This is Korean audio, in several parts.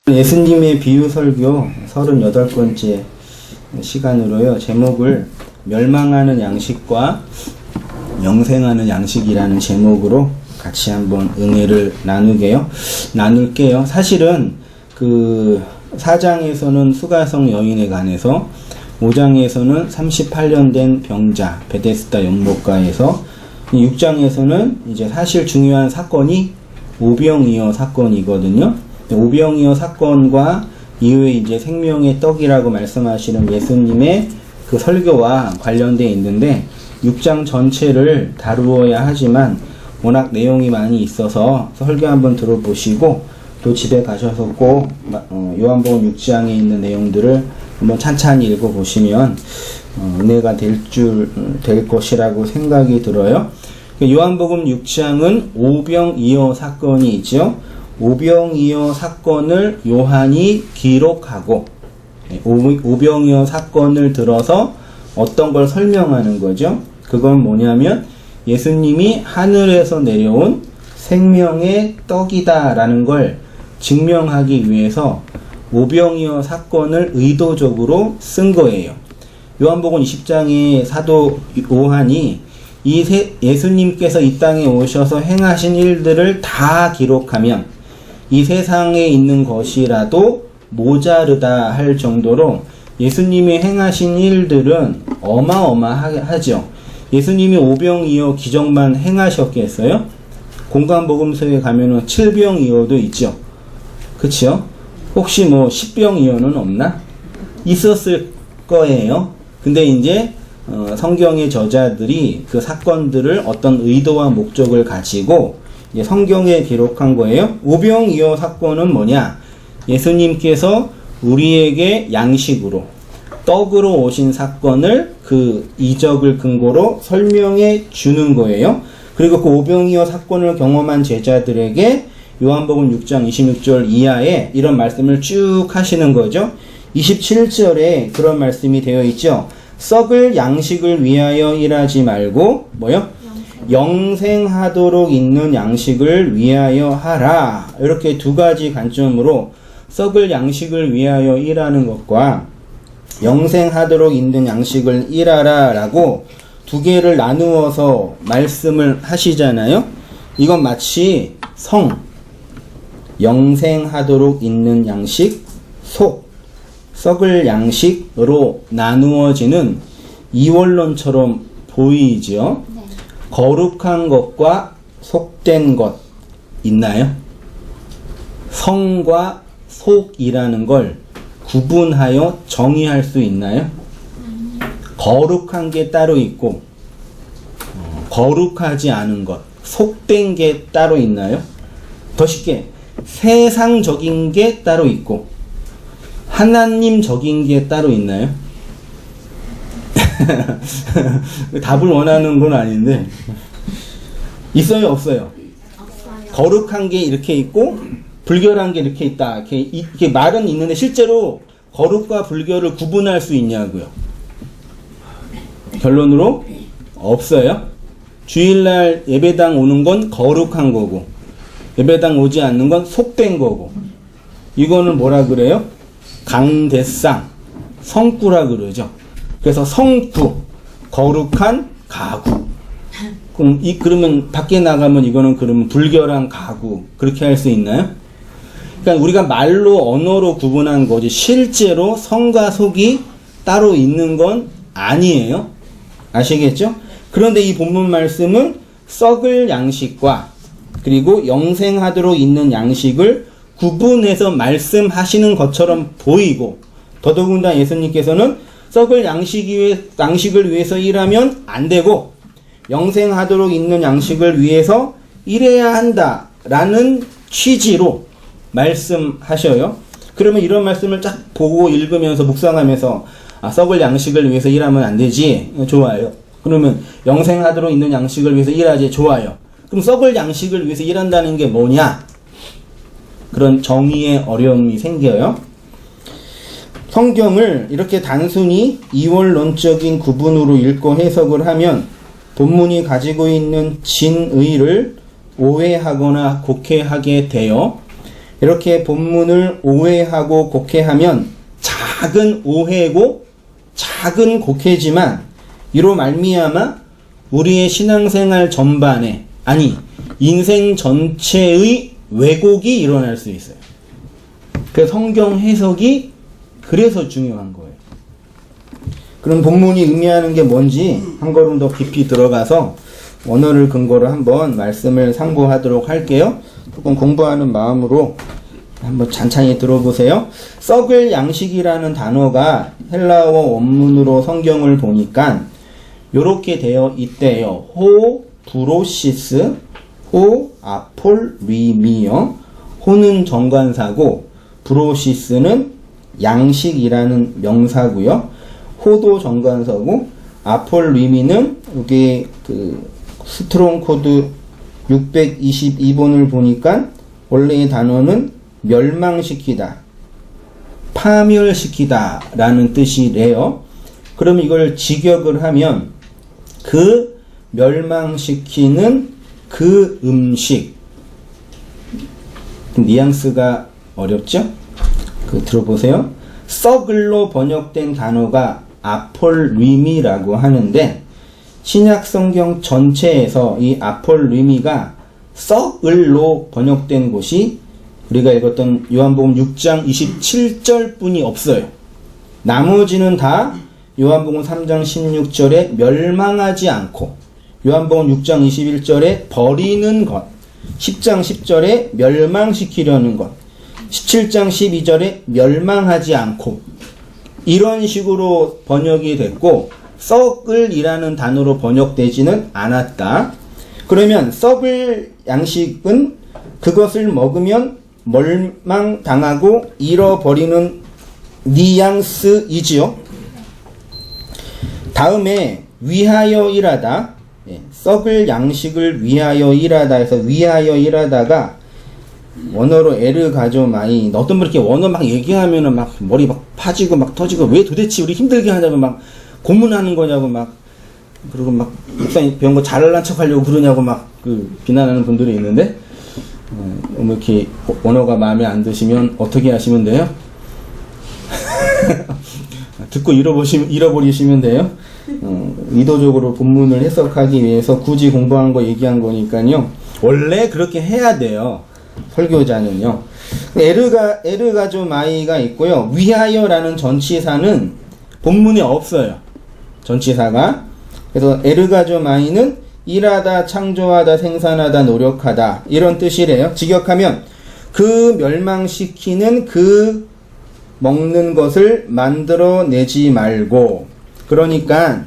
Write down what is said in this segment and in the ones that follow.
예수님의 비유 설교 38번째 시간으로요. 제목을 멸망하는 양식과 영생하는 양식이라는 제목으로 같이 한번 은혜를 나눌게요. 사실은 그 4장에서는 수가성 여인에 관해서 5장에서는 38년 된 병자 베데스다 연못가에서 6장에서는 이제 사실 중요한 사건이 오병이어 사건이거든요. 오병이어 사건과 이후에 이제 생명의 떡이라고 말씀하시는 예수님의 그 설교와 관련되어 있는데 6장 전체를 다루어야 하지만 워낙 내용이 많이 있어서 설교 한번 들어보시고 또 집에 가셔서 꼭 요한복음 6장에 있는 내용들을 한번 찬찬히 읽어보시면 은혜가 될 것이라고 생각이 들어요. 요한복음 6장은 오병이어 사건이 있죠. 오병이어 사건을 요한이 기록하고 오병이어 사건을 들어서 어떤 걸 설명하는 거죠. 그건 뭐냐면 예수님이 하늘에서 내려온 생명의 떡이다 라는 걸 증명하기 위해서 오병이어 사건을 의도적으로 쓴 거예요. 요한복음 20장에 사도 요한이 예수님께서 이 땅에 오셔서 행하신 일들을 다 기록하면 이 세상에 있는 것이라도 모자르다 할 정도로 예수님이 행하신 일들은 어마어마하죠. 예수님이 오병이어 기적만 행하셨겠어요? 공간복음서에 가면은 7병이어도 있죠. 그쵸? 혹시 뭐 10병이어는 없나? 있었을 거예요. 근데 이제 성경의 저자들이 그 사건들을 어떤 의도와 목적을 가지고 성경에 기록한 거예요. 오병이어 사건은 뭐냐? 예수님께서 우리에게 양식으로 떡으로 오신 사건을 그 이적을 근거로 설명해 주는 거예요. 그리고 그 오병이어 사건을 경험한 제자들에게 요한복음 6장 26절 이하에 이런 말씀을 쭉 하시는 거죠. 27절에 그런 말씀이 되어 있죠. 썩을 양식을 위하여 일하지 말고 뭐요? 영생하도록 있는 양식을 위하여 하라. 이렇게 두 가지 관점으로 썩을 양식을 위하여 일하는 것과 영생하도록 있는 양식을 일하라 라고 두 개를 나누어서 말씀을 하시잖아요. 이건 마치 영생하도록 있는 양식, 썩을 양식으로 나누어지는 이원론처럼 보이죠. 거룩한 것과 속된 것 있나요? 성과 속이라는 걸 구분하여 정의할 수 있나요? 거룩한 게 따로 있고 거룩하지 않은 것, 속된 게 따로 있나요? 더 쉽게 세상적인 게 따로 있고 하나님적인 게 따로 있나요? 답을 원하는 건 아닌데 있어요, 없어요? 거룩한 게 이렇게 있고 불결한 게 이렇게 있다. 이렇게 말은 있는데 실제로 거룩과 불결을 구분할 수 있냐고요? 결론으로 없어요. 주일날 예배당 오는 건 거룩한 거고 예배당 오지 않는 건 속된 거고 이거는 뭐라 그래요? 강대상, 성구라 그러죠. 그래서 성구, 거룩한 가구. 그러면 밖에 나가면 이거는 그러면 불결한 가구 그렇게 할 수 있나요? 그러니까 우리가 말로 언어로 구분한 거지 실제로 성과 속이 따로 있는 건 아니에요. 아시겠죠? 그런데 이 본문 말씀은 썩을 양식과 그리고 영생하도록 있는 양식을 구분해서 말씀하시는 것처럼 보이고 더더군다나 예수님께서는 썩을 양식을 위해서 일하면 안 되고 영생하도록 있는 양식을 위해서 일해야 한다라는 취지로 말씀하셔요. 그러면 이런 말씀을 쫙 보고 읽으면서 묵상하면서 썩을 양식을 위해서 일하면 안 되지. 좋아요. 그러면 영생하도록 있는 양식을 위해서 일하지. 좋아요. 그럼 썩을 양식을 위해서 일한다는 게 뭐냐? 그런 정의의 어려움이 생겨요. 성경을 이렇게 단순히 이원론적인 구분으로 읽고 해석을 하면 본문이 가지고 있는 진의를 오해하거나 곡해하게 되어 이렇게 본문을 오해하고 곡해하면 작은 오해고 작은 곡해지만 이로 말미암아 우리의 신앙생활 전반에, 아니 인생 전체의 왜곡이 일어날 수 있어요. 그 성경 해석이 그래서 중요한 거예요. 그럼 본문이 의미하는 게 뭔지 한 걸음 더 깊이 들어가서 원어를 근거로 한번 말씀을 상고하도록 할게요. 조금 공부하는 마음으로 한번 찬찬히 들어보세요. 썩을 양식이라는 단어가 헬라어 원문으로 성경을 보니까 요렇게 되어 있대요. 호 브로시스, 호 아폴리미어. 호는 정관사고 브로시스는 양식이라는 명사고요. 호도 정관사고 아폴리미는 여기 그 스트롱 코드 622번을 보니까 원래의 단어는 멸망시키다, 파멸시키다 라는 뜻이래요. 그럼 이걸 직역을 하면 그 멸망시키는 그 음식, 뉘앙스가 어렵죠? 들어보세요. 썩을로 번역된 단어가 아폴리미라고 하는데 신약성경 전체에서 이 아폴리미가 썩을로 번역된 곳이 우리가 읽었던 요한복음 6장 27절 뿐이 없어요. 나머지는 다 요한복음 3장 16절에 멸망하지 않고, 요한복음 6장 21절에 버리는 것, 10장 10절에 멸망시키려는 것, 17장 12절에 멸망하지 않고, 이런 식으로 번역이 됐고 썩을이라는 단어로 번역되지는 않았다. 그러면 썩을 양식은 그것을 먹으면 멸망당하고 잃어버리는 뉘앙스이지요. 다음에 위하여 일하다, 썩을 양식을 위하여 일하다 해서 위하여 일하다가 원어로 에르가조마이. 어떤 분 이렇게 원어 막 얘기하면은 막 머리 막 파지고 막 터지고 왜 도대체 우리 힘들게 하냐고 막 고문하는 거냐고 막, 그리고 막 목사님 배운 거 잘난 척 하려고 그러냐고 막 비난하는 분들이 있는데, 이렇게 원어가 마음에 안 드시면 어떻게 하시면 돼요? 듣고 잃어버리시면 돼요. 의도적으로 본문을 해석하기 위해서 굳이 공부한 거 얘기한 거니까요. 원래 그렇게 해야 돼요. 설교자는요. 에르가조마이가 있고요. 위하여라는 전치사는 본문에 없어요. 전치사가. 그래서 에르가조마이는 일하다, 창조하다, 생산하다, 노력하다 이런 뜻이래요. 직역하면 그 멸망시키는 그 먹는 것을 만들어내지 말고, 그러니까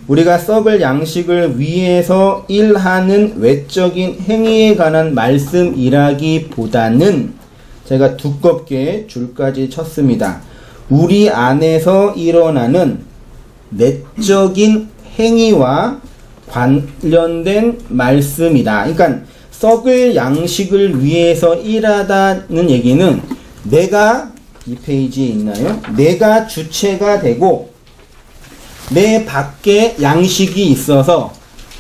우리가 썩을 양식을 위해서 일하는 외적인 행위에 관한 말씀이라기보다는 제가 두껍게 줄까지 쳤습니다. 우리 안에서 일어나는 내적인 행위와 관련된 말씀이다. 그러니까 썩을 양식을 위해서 일하다는 얘기는 내가, 이 페이지에 있나요? 내가 주체가 되고 내 밖에 양식이 있어서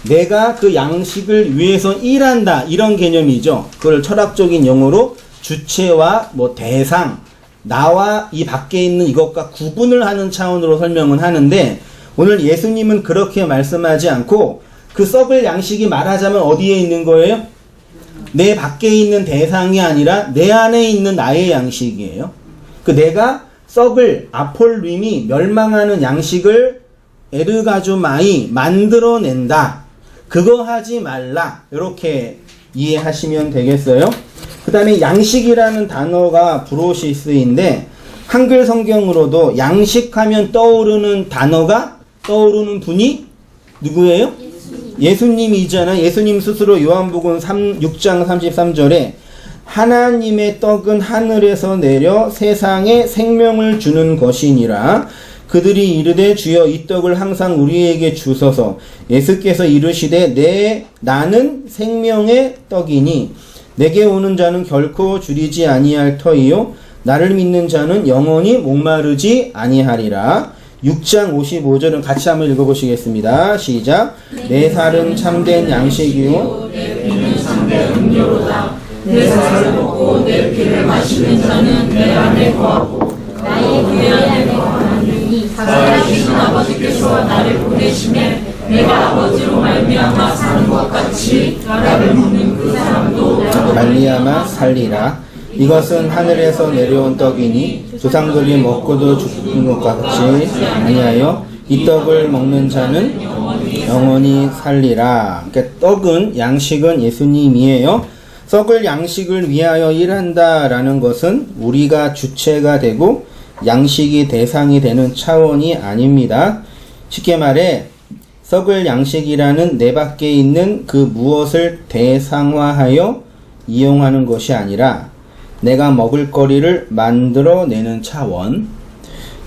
내가 그 양식을 위해서 일한다, 이런 개념이죠. 그걸 철학적인 용어로 주체와 대상, 나와 이 밖에 있는 이것과 구분을 하는 차원으로 설명은 하는데, 오늘 예수님은 그렇게 말씀하지 않고 그 썩을 양식이 말하자면 어디에 있는 거예요? 내 밖에 있는 대상이 아니라 내 안에 있는 나의 양식이에요. 그 내가 썩을 아폴림이 멸망하는 양식을 에르가조마이 만들어낸다, 그거 하지 말라, 이렇게 이해하시면 되겠어요. 그 다음에 양식이라는 단어가 브로시스인데 한글 성경으로도 양식하면 떠오르는 단어가, 떠오르는 분이 누구예요? 예수님이잖아요. 예수님 스스로 요한복음 6장 33절에 하나님의 떡은 하늘에서 내려 세상에 생명을 주는 것이니라. 그들이 이르되 주여 이 떡을 항상 우리에게 주소서. 예수께서 이르시되 나는 생명의 떡이니 내게 오는 자는 결코 줄이지 아니할 터이요 나를 믿는 자는 영원히 목마르지 아니하리라. 6장 55절은 같이 한번 읽어보시겠습니다. 시작. 내 살은 참된 양식이요 내 피는 참된 음료로다. 내 살을 먹고 내 피를 마시는 자는 내 안에 거하고 나의 교회 안에 거하나니 살아계신 아버지께서 나를 보내심에 내가 아버지로 말미암아 사는 것 같이 나를 먹는 그 사람도 말미암아 살리라. 이것은 하늘에서 내려온 떡이니 조상들이 먹고도 죽는 것 같이 아니하여 이 떡을 먹는 자는 영원히 살리라. 그러니까 떡은, 양식은 예수님이에요. 썩을 양식을 위하여 일한다라는 것은 우리가 주체가 되고 양식이 대상이 되는 차원이 아닙니다. 쉽게 말해 썩을 양식이라는 내 밖에 있는 그 무엇을 대상화하여 이용하는 것이 아니라 내가 먹을 거리를 만들어내는 차원.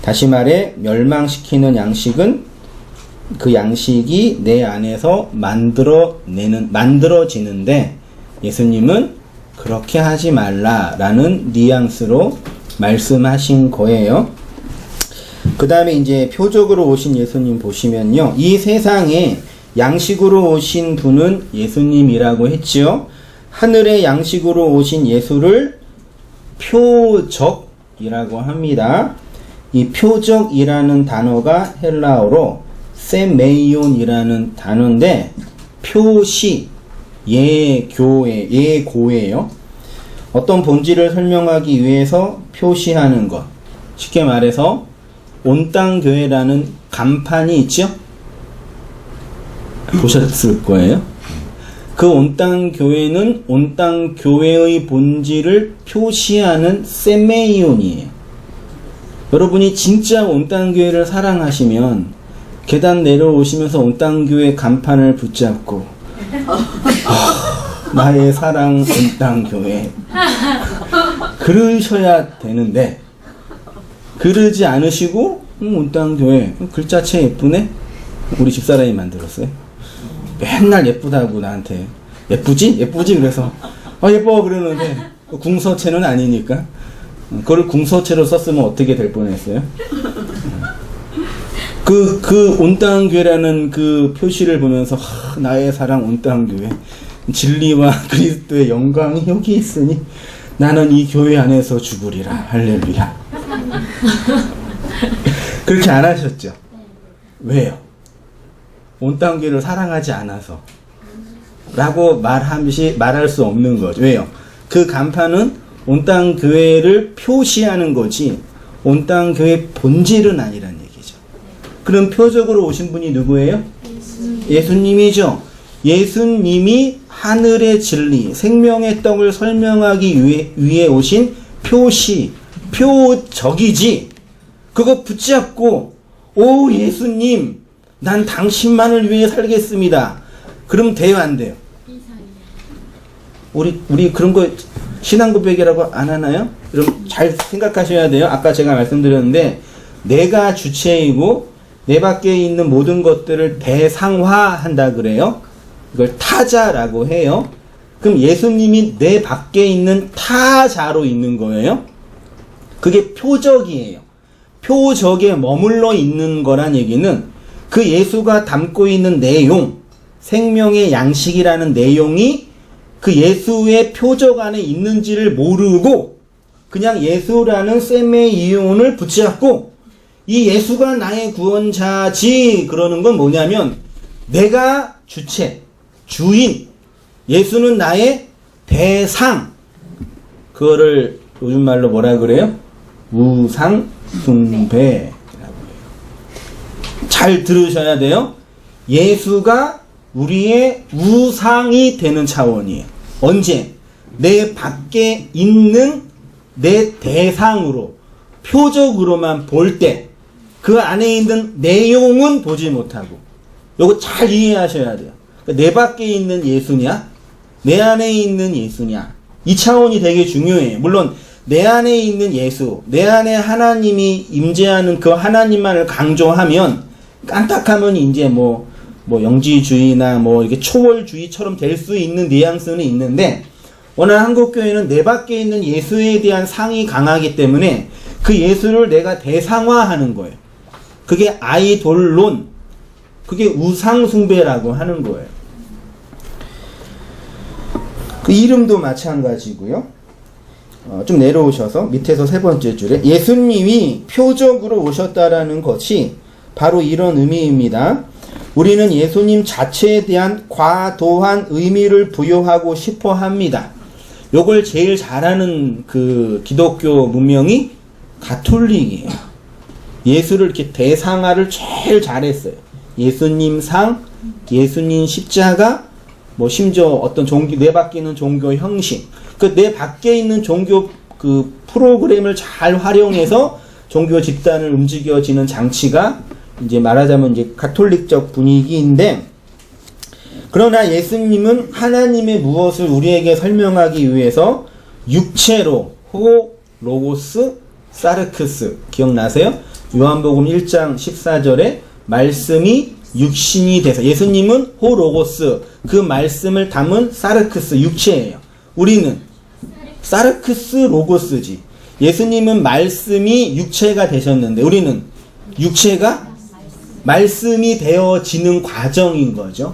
다시 말해 멸망시키는 양식은 그 양식이 내 안에서 만들어지는데 예수님은 그렇게 하지 말라라는 뉘앙스로 말씀하신 거예요. 그 다음에 이제 표적으로 오신 예수님 보시면요. 이 세상에 양식으로 오신 분은 예수님이라고 했지요. 하늘의 양식으로 오신 예수를 표적이라고 합니다. 이 표적이라는 단어가 헬라어로 세메이온이라는 단어인데 표시, 예고예요. 어떤 본질을 설명하기 위해서 표시하는 것. 쉽게 말해서 온땅교회라는 간판이 있죠? 보셨을 거예요. 그 온땅교회는 온땅교회의 본질을 표시하는 세메이온이에요. 여러분이 진짜 온땅교회를 사랑하시면 계단 내려오시면서 온땅교회 간판을 붙잡고 나의 사랑 온땅교회 그러셔야 되는데 그러지 않으시고 온땅교회 글자체 예쁘네? 우리 집사람이 만들었어요. 맨날 예쁘다고 나한테 예쁘지? 그래서 예뻐 그러는데 궁서체는 아니니까 그걸 궁서체로 썼으면 어떻게 될 뻔했어요? 그 온땅교회라는 그 표시를 보면서 나의 사랑 온땅교회 진리와 그리스도의 영광이 여기 있으니 나는 이 교회 안에서 죽으리라. 할렐루야. 그렇게 안 하셨죠? 왜요? 온땅교회를 사랑하지 않아서 라고 말할 수 없는 거죠. 왜요? 그 간판은 온땅교회를 표시하는 거지 온땅교회 본질은 아니란 얘기죠. 그럼 표적으로 오신 분이 누구예요? 예수님이죠. 예수님이 하늘의 진리, 생명의 떡을 설명하기 위해 오신 표시, 표적이지. 그거 붙잡고 오 예수님 난 당신만을 위해 살겠습니다. 그럼 돼요 안 돼요? 우리 그런 거 신앙 고백이라고 안 하나요? 여러분 잘 생각하셔야 돼요. 아까 제가 말씀드렸는데 내가 주체이고 내 밖에 있는 모든 것들을 대상화한다 그래요. 이걸 타자라고 해요. 그럼 예수님이 내 밖에 있는 타자로 있는 거예요. 그게 표적이에요. 표적에 머물러 있는 거란 얘기는 그 예수가 담고 있는 내용, 생명의 양식이라는 내용이 그 예수의 표적 안에 있는지를 모르고 그냥 예수라는 세메이온을 붙잡고 이 예수가 나의 구원자지 그러는 건 뭐냐면 내가 주체, 주인, 예수는 나의 대상. 그거를 요즘 말로 뭐라 그래요? 우상숭배라고 해요. 잘 들으셔야 돼요. 예수가 우리의 우상이 되는 차원이에요. 언제? 내 밖에 있는 내 대상으로 표적으로만 볼 때 그 안에 있는 내용은 보지 못하고 요거 잘 이해하셔야 돼요. 내 밖에 있는 예수냐? 내 안에 있는 예수냐? 이 차원이 되게 중요해요. 물론 내 안에 있는 예수, 내 안에 하나님이 임재하는 그 하나님만을 강조하면 깐딱하면 이제 뭐 영지주의나 이렇게 초월주의처럼 될 수 있는 뉘앙스는 있는데 오늘 한국교회는 내 밖에 있는 예수에 대한 상이 강하기 때문에 그 예수를 내가 대상화하는 거예요. 그게 아이돌론, 그게 우상숭배라고 하는 거예요. 그 이름도 마찬가지고요. 좀 내려오셔서 밑에서 세 번째 줄에 예수님이 표적으로 오셨다라는 것이 바로 이런 의미입니다. 우리는 예수님 자체에 대한 과도한 의미를 부여하고 싶어 합니다. 요걸 제일 잘하는 그 기독교 문명이 가톨릭이에요. 예수를 이렇게 대상화를 제일 잘했어요. 예수님 상, 예수님 십자가, 뭐 심지어 어떤 종교, 내 밖에 있는 종교 형식, 그 내 밖에 있는 종교 그 프로그램을 잘 활용해서 종교 집단을 움직여지는 장치가 이제 말하자면 이제 가톨릭적 분위기인데, 그러나 예수님은 하나님의 무엇을 우리에게 설명하기 위해서 육체로 호, 로고스, 사르크스 기억나세요? 요한복음 1장 14절에 말씀이 육신이 돼서, 예수님은 호 로고스, 그 말씀을 담은 사르크스 육체예요. 우리는 사르크스 로고스지. 예수님은 말씀이 육체가 되셨는데 우리는 육체가 말씀이 되어지는 과정인 거죠.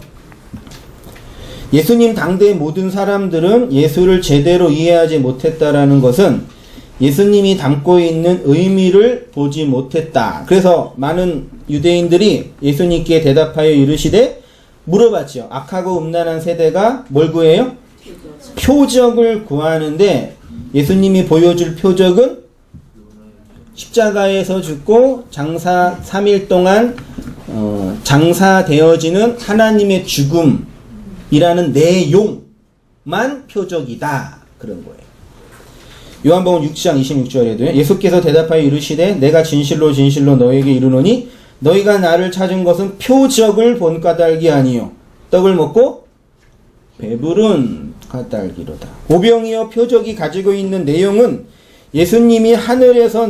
예수님 당대의 모든 사람들은 예수를 제대로 이해하지 못했다라는 것은 예수님이 담고 있는 의미를 보지 못했다. 그래서 많은 유대인들이 예수님께 대답하여 이르시되 물어봤죠. 악하고 음란한 세대가 뭘 구해요? 표적을 구하는데 예수님이 보여줄 표적은 십자가에서 죽고 장사 3일 동안 장사되어지는 하나님의 죽음이라는 내용만 표적이다. 그런 거예요. 요한복음 6장 26절에도요. 예수께서 대답하여 이르시되 내가 진실로 진실로 너에게 이르노니 너희가 나를 찾은 것은 표적을 본 까닭이 아니요 떡을 먹고 배부른 까닭이로다. 오병이어 표적이 가지고 있는 내용은 예수님이 하늘에서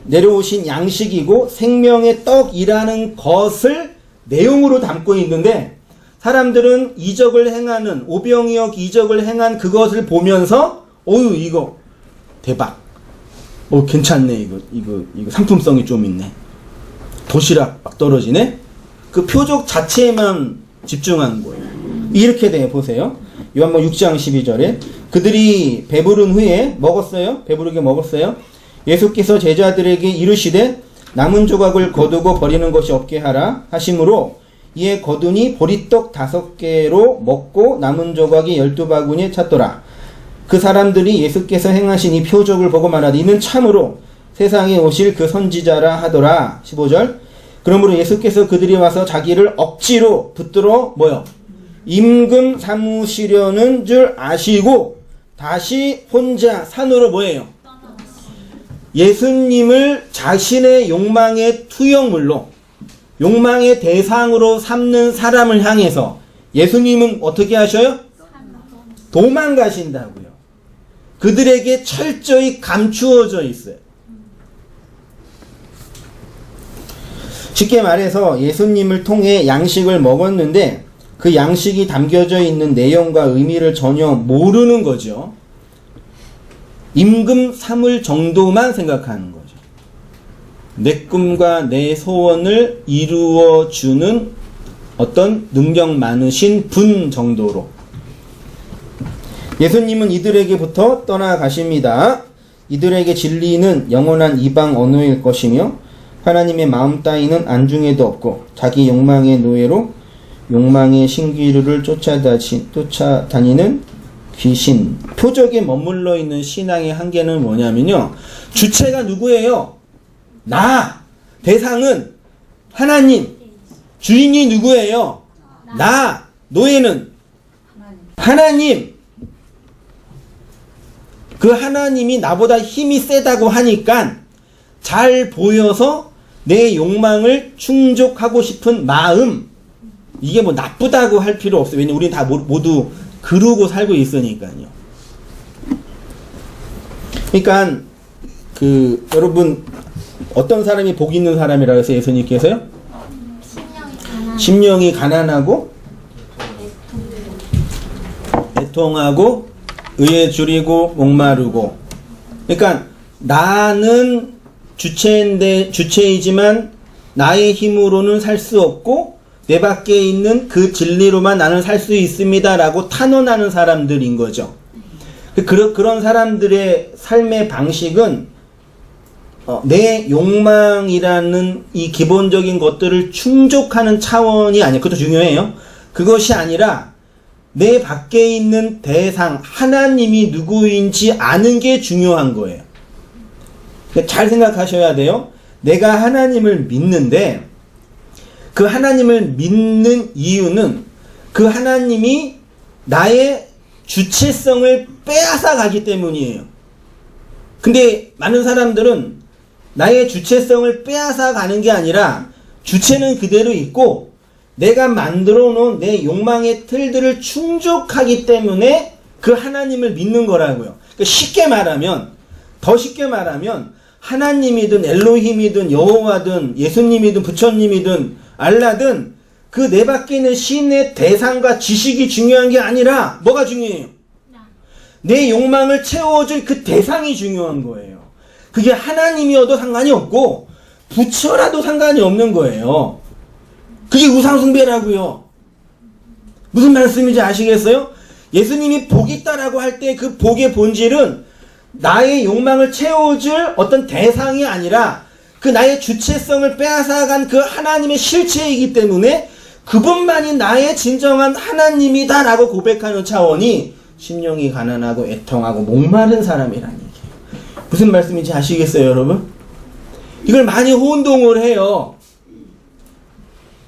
내려오신 양식이고 생명의 떡이라는 것을 내용으로 담고 있는데, 사람들은 이적을 행하는, 오병이어 이적을 행한 그것을 보면서 어유 이거 대박, 괜찮네, 이거 상품성이 좀 있네, 도시락 막 떨어지네, 그 표적 자체에만 집중한 거예요. 이렇게 돼 보세요. 요한복음 6장 12절에 그들이 배부른 후에 먹었어요. 배부르게 먹었어요. 예수께서 제자들에게 이르시되 남은 조각을 거두고 버리는 것이 없게 하라 하심으로 이에 거두니 보리떡 5개로 먹고 남은 조각이 12바구니에 찼더라. 그 사람들이 예수께서 행하신 이 표적을 보고 말하되 이는 참으로 세상에 오실 그 선지자라 하더라. 15절 그러므로 예수께서 그들이 와서 자기를 억지로 붙들어 임금 삼으시려는 줄 아시고 다시 혼자 산으로 예수님을 자신의 욕망의 투영물로, 욕망의 대상으로 삼는 사람을 향해서 예수님은 어떻게 하셔요? 도망가신다고요. 그들에게 철저히 감추어져 있어요. 쉽게 말해서 예수님을 통해 양식을 먹었는데 그 양식이 담겨져 있는 내용과 의미를 전혀 모르는 거죠. 임금 삼을 정도만 생각하는 거죠. 내 꿈과 내 소원을 이루어주는 어떤 능력 많으신 분 정도로. 예수님은 이들에게부터 떠나가십니다. 이들에게 진리는 영원한 이방 언어일 것이며 하나님의 마음 따위는 안중에도 없고 자기 욕망의 노예로 욕망의 신기루를 쫓아다니는 귀신. 표적에 머물러 있는 신앙의 한계는 뭐냐면요, 주체가 누구예요? 나. 대상은 하나님. 주인이 누구예요? 나. 노예는 하나님. 그 하나님이 나보다 힘이 세다고 하니까 잘 보여서 내 욕망을 충족하고 싶은 마음, 이게 뭐 나쁘다고 할 필요 없어요. 왜냐면 우리는 다 모두 그러고 살고 있으니까요. 그러니까 여러분 어떤 사람이 복 있는 사람이라고 해서 예수님께서요? 심령이 가난하고 애통하고 의에 줄이고 목마르고. 그러니까 나는 주체이지만 나의 힘으로는 살 수 없고 내 밖에 있는 그 진리로만 나는 살 수 있습니다 라고 탄원하는 사람들인 거죠. 그런 사람들의 삶의 방식은 내 욕망이라는 이 기본적인 것들을 충족하는 차원이 아니에요. 그것도 중요해요. 그것이 아니라 내 밖에 있는 대상, 하나님이 누구인지 아는 게 중요한 거예요. 잘 생각하셔야 돼요. 내가 하나님을 믿는데 그 하나님을 믿는 이유는 그 하나님이 나의 주체성을 빼앗아 가기 때문이에요. 근데 많은 사람들은 나의 주체성을 빼앗아 가는 게 아니라 주체는 그대로 있고 내가 만들어 놓은 내 욕망의 틀들을 충족하기 때문에 그 하나님을 믿는 거라고요. 그러니까 더 쉽게 말하면 하나님이든 엘로힘이든 여호와든 예수님이든 부처님이든 알라든 그 내 밖에 있는 신의 대상과 지식이 중요한 게 아니라 뭐가 중요해요? 내 욕망을 채워줄 그 대상이 중요한 거예요. 그게 하나님이어도 상관이 없고 부처라도 상관이 없는 거예요. 그게 우상숭배라고요. 무슨 말씀인지 아시겠어요? 예수님이 복 있다라고 할 때 그 복의 본질은 나의 욕망을 채워줄 어떤 대상이 아니라 그 나의 주체성을 빼앗아간 그 하나님의 실체이기 때문에 그분만이 나의 진정한 하나님이다라고 고백하는 차원이 심령이 가난하고 애통하고 목마른 사람이라는 얘기예요. 무슨 말씀인지 아시겠어요, 여러분? 이걸 많이 혼동을 해요.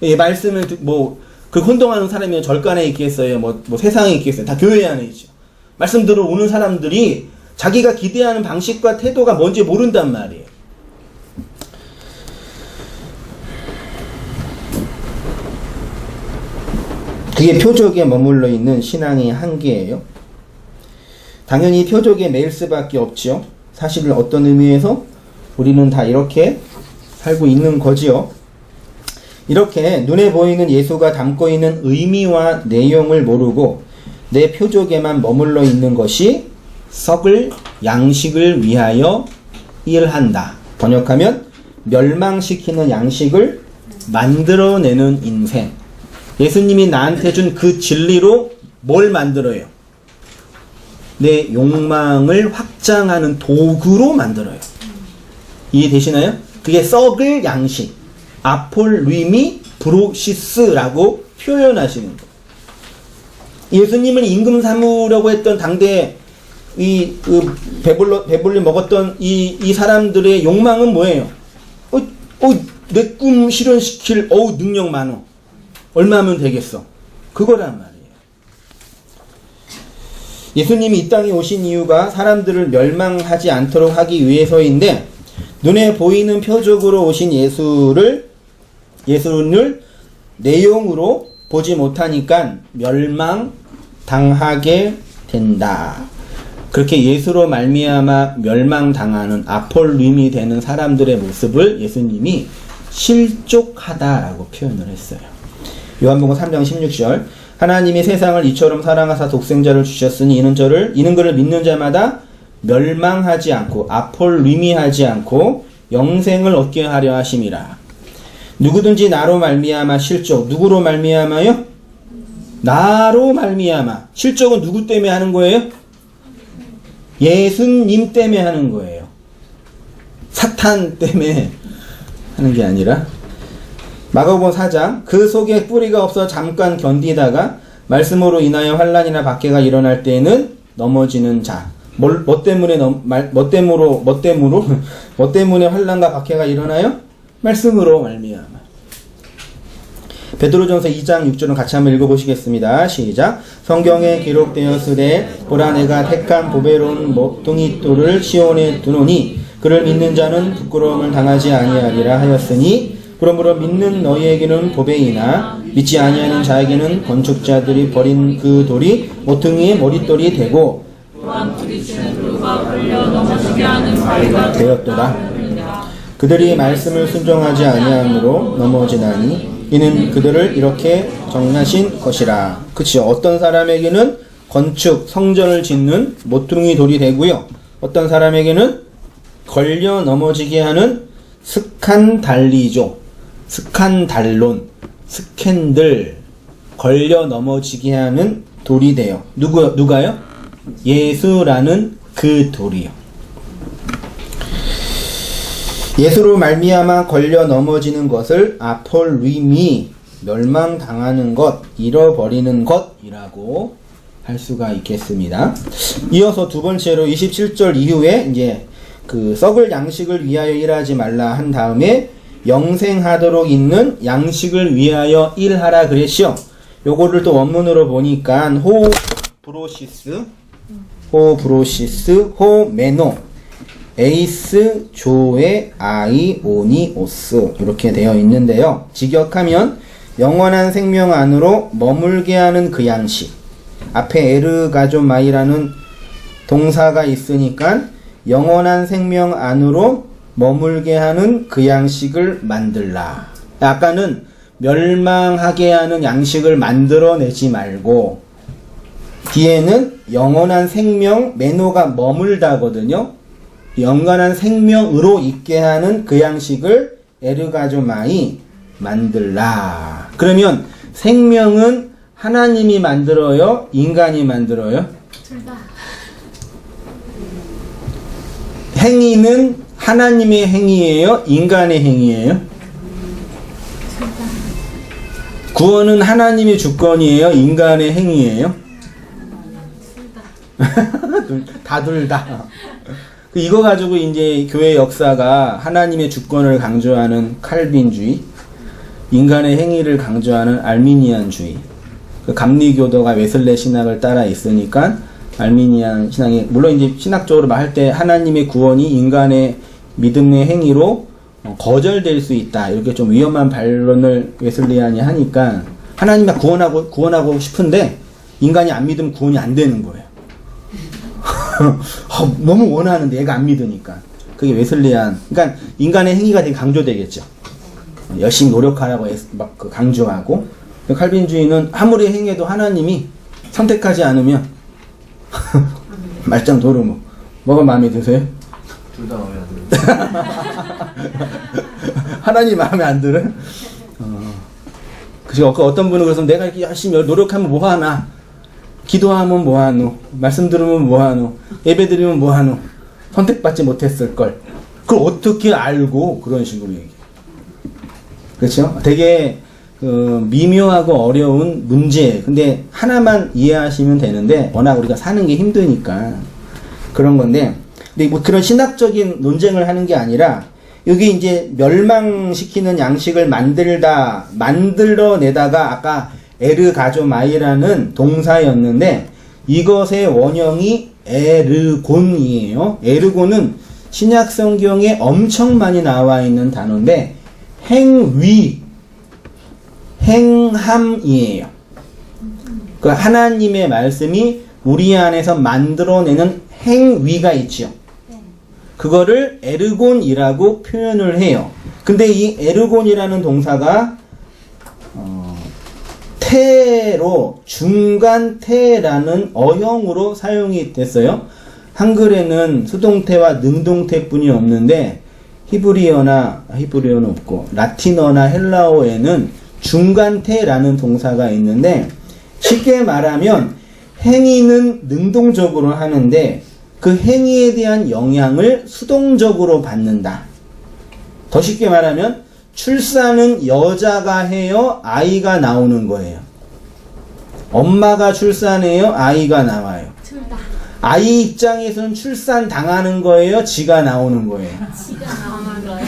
이 말씀을 그 혼동하는 사람이 절간에 있겠어요, 세상에 있겠어요. 다 교회 안에 있죠. 말씀 들어오는 사람들이 자기가 기대하는 방식과 태도가 뭔지 모른단 말이에요. 그게 표적에 머물러 있는 신앙의 한계예요. 당연히 표적에 매일 수밖에 없지요. 사실 어떤 의미에서 우리는 다 이렇게 살고 있는 거지요. 이렇게 눈에 보이는 예수가 담고 있는 의미와 내용을 모르고 내 표적에만 머물러 있는 것이 썩을 양식을 위하여 일한다. 번역하면 멸망시키는 양식을 만들어내는 인생. 예수님이 나한테 준 그 진리로 뭘 만들어요? 내 욕망을 확장하는 도구로 만들어요. 이해되시나요? 그게 썩을 양식, 아폴리미 브로시스라고 표현하시는 거예요. 예수님을 임금 삼으려고 했던 당대 배불리 먹었던 이 사람들의 욕망은 뭐예요? 내 꿈 실현시킬 능력 많어. 얼마면 되겠어? 그거란 말이에요. 예수님이 이 땅에 오신 이유가 사람들을 멸망하지 않도록 하기 위해서인데 눈에 보이는 표적으로 오신 예수를 내용으로 보지 못하니까 멸망당하게 된다. 그렇게 예수로 말미암아 멸망당하는 아폴림이 되는 사람들의 모습을 예수님이 실족하다라고 표현을 했어요. 요한복음 3장 16절 하나님이 세상을 이처럼 사랑하사 독생자를 주셨으니 이는 그를 믿는 자마다 멸망하지 않고 아폴림이하지 않고 영생을 얻게 하려 하심이라. 누구든지 나로 말미암아 실족. 누구로 말미암아요? 나로 말미암아. 실족은 누구 때문에 하는 거예요? 예수님 때문에 하는 거예요. 사탄 때문에 하는 게 아니라. 마가복음 4장 그 속에 뿌리가 없어 잠깐 견디다가 말씀으로 인하여 환난이나 박해가 일어날 때에는 넘어지는 자. 뭐 때문에 환난과 박해가 일어나요? 말씀으로 말미암아. 베드로전서 2장 6절은 같이 한번 읽어보시겠습니다. 시작. 성경에 기록되었으되 보라 내가 택한 보배로운 모퉁이 돌을 시온에 두노니 그를 믿는 자는 부끄러움을 당하지 아니하리라 하였으니 그러므로 믿는 너희에게는 보배이나 믿지 아니하는 자에게는 건축자들이 버린 그 돌이 모퉁이의 머릿돌이 되고 또한 부딪히는 돌과 걸려 넘어지게 하는 바위가 되었도다. 그들이 말씀을 순종하지 아니함으로 넘어지나니 이는 그들을 이렇게 정하신 것이라. 그치요. 어떤 사람에게는 건축, 성전을 짓는 모퉁이 돌이 되고요. 어떤 사람에게는 걸려 넘어지게 하는 스칸달리조, 스칸달론, 스캔들, 걸려 넘어지게 하는 돌이 돼요. 누가요? 예수라는 그 돌이요. 예수로 말미암아 걸려 넘어지는 것을 아폴림이 멸망당하는 것, 잃어버리는 것이라고 할 수가 있겠습니다. 이어서 두 번째로 27절 이후에 이제 그 썩을 양식을 위하여 일하지 말라 한 다음에 영생하도록 있는 양식을 위하여 일하라 그랬시요. 요거를 또 원문으로 보니까 호브로시스, 호메노, 에이스, 조에, 아이오니오스 이렇게 되어 있는데요. 직역하면 영원한 생명 안으로 머물게 하는 그 양식. 앞에 에르가조마이라는 동사가 있으니까 영원한 생명 안으로 머물게 하는 그 양식을 만들라. 아까는 멸망하게 하는 양식을 만들어내지 말고 뒤에는 영원한 생명, 메노가 머물다거든요. 영원한 생명으로 있게 하는 그 양식을 에르가조마이 만들라. 그러면 생명은 하나님이 만들어요? 인간이 만들어요? 둘 다. 행위는 하나님의 행위예요? 인간의 행위예요? 구원은 하나님의 주권이에요? 인간의 행위예요? 둘 다. 이거 가지고 이제 교회 역사가 하나님의 주권을 강조하는 칼빈주의, 인간의 행위를 강조하는 알미니안주의, 그 감리교도가 웨슬레 신학을 따라 있으니까 알미니안 신앙이, 물론 이제 신학적으로 말할 때 하나님의 구원이 인간의 믿음의 행위로 거절될 수 있다, 이렇게 좀 위험한 반론을 웨슬리안이 하니까 하나님이 구원하고 싶은데 인간이 안 믿으면 구원이 안 되는 거예요. 너무 원하는데 얘가 안 믿으니까. 그게 웨슬리안. 그러니까 인간의 행위가 되게 강조되겠죠. 열심히 노력하라고 막 강조하고, 칼빈주의는 아무리 행해도 하나님이 선택하지 않으면 말짱 도루묵. 뭐가 마음에 드세요? 둘 다 마음에 안 들어요. 하나님 마음에 안 들어요? 그죠? 어떤 분은 그래서 내가 이렇게 열심히 노력하면 뭐하나? 기도하면 뭐하노? 말씀 들으면 뭐하노? 예배 드리면 뭐하노? 선택받지 못했을걸. 그걸 어떻게 알고? 그런 식으로 얘기해. 그렇죠? 되게 미묘하고 어려운 문제. 근데 하나만 이해하시면 되는데 워낙 우리가 사는 게 힘드니까 그런 건데, 근데 뭐 그런 신학적인 논쟁을 하는 게 아니라 여기 이제 멸망시키는 양식을 만들어내다가 아까 에르가조마이라는 동사였는데 이것의 원형이 에르곤이에요. 에르곤은 신약 성경에 엄청 많이 나와 있는 단어인데 행함이에요. 그 하나님의 말씀이 우리 안에서 만들어내는 행위가 있죠. 그거를 에르곤이라고 표현을 해요. 근데 이 에르곤이라는 동사가 태로, 중간 태라는 어형으로 사용이 됐어요. 한글에는 수동태와 능동태뿐이 없는데 히브리어는 없고 라틴어나 헬라어에는 중간태라는 동사가 있는데, 쉽게 말하면 행위는 능동적으로 하는데 그 행위에 대한 영향을 수동적으로 받는다. 더 쉽게 말하면 출산은 여자가 해요? 아이가 나오는 거예요? 엄마가 출산해요? 아이가 나와요? 둘 다. 아이 입장에서는 출산 당하는 거예요? 지가 나오는 거예요? 지가 나오는 거예요.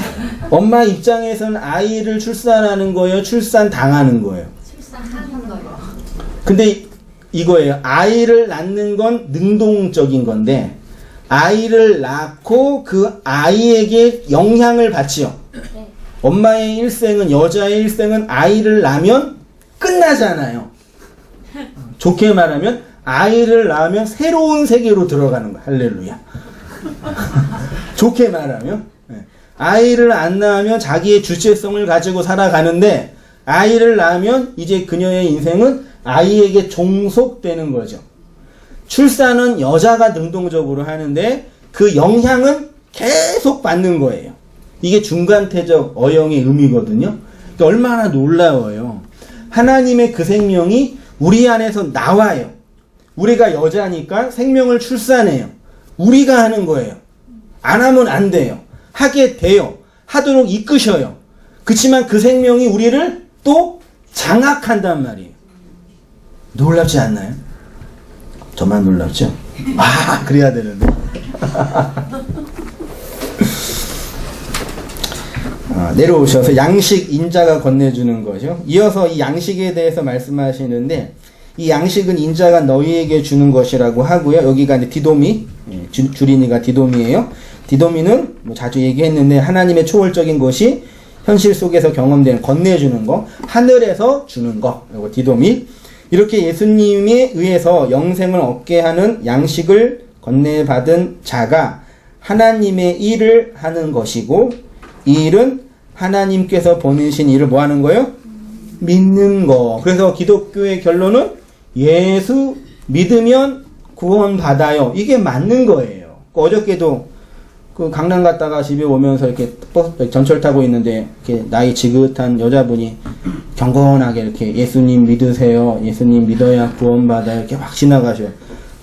엄마 입장에서는 아이를 출산하는 거예요? 출산 당하는 거예요? 출산하는 거예요. 근데 이거예요. 아이를 낳는 건 능동적인 건데 아이를 낳고 그 아이에게 영향을 받지요. 네. 엄마의 일생은, 여자의 일생은 아이를 낳으면 끝나잖아요. 좋게 말하면 아이를 낳으면 새로운 세계로 들어가는 거야. 할렐루야. 좋게 말하면 아이를 안 낳으면 자기의 주체성을 가지고 살아가는데 아이를 낳으면 이제 그녀의 인생은 아이에게 종속되는 거죠. 출산은 여자가 능동적으로 하는데 그 영향은 계속 받는 거예요. 이게 중간태적 어형의 의미거든요. 그러니까 얼마나 놀라워요. 하나님의 그 생명이 우리 안에서 나와요. 우리가 여자니까 생명을 출산해요. 우리가 하는 거예요. 안 하면 안 돼요. 하게 돼요. 하도록 이끄셔요. 그렇지만 그 생명이 우리를 또 장악한단 말이에요. 놀랍지 않나요? 저만 놀랍죠? 아, 그래야 되는데. 내려오셔서 양식 인자가 건네주는 거죠. 이어서 이 양식에 대해서 말씀하시는데, 이 양식은 인자가 너희에게 주는 것이라고 하고요. 여기가 이제 디도미, 주린이가 디도미예요. 디도미는 뭐 자주 얘기했는데 하나님의 초월적인 것이 현실 속에서 경험되는 건네주는 거, 하늘에서 주는 거, 이거 디도미. 이렇게 예수님에 의해서 영생을 얻게 하는 양식을 건네받은 자가 하나님의 일을 하는 것이고, 이 일은 하나님께서 보내신 일을 뭐 하는 거예요? 믿는 거. 그래서 기독교의 결론은 예수 믿으면 구원받아요. 이게 맞는 거예요. 어저께도 그 강남 갔다가 집에 오면서 이렇게 전철 타고 있는데 이렇게 나이 지긋한 여자분이 경건하게 이렇게 예수님 믿으세요. 예수님 믿어야 구원받아요. 이렇게 확 지나가셔.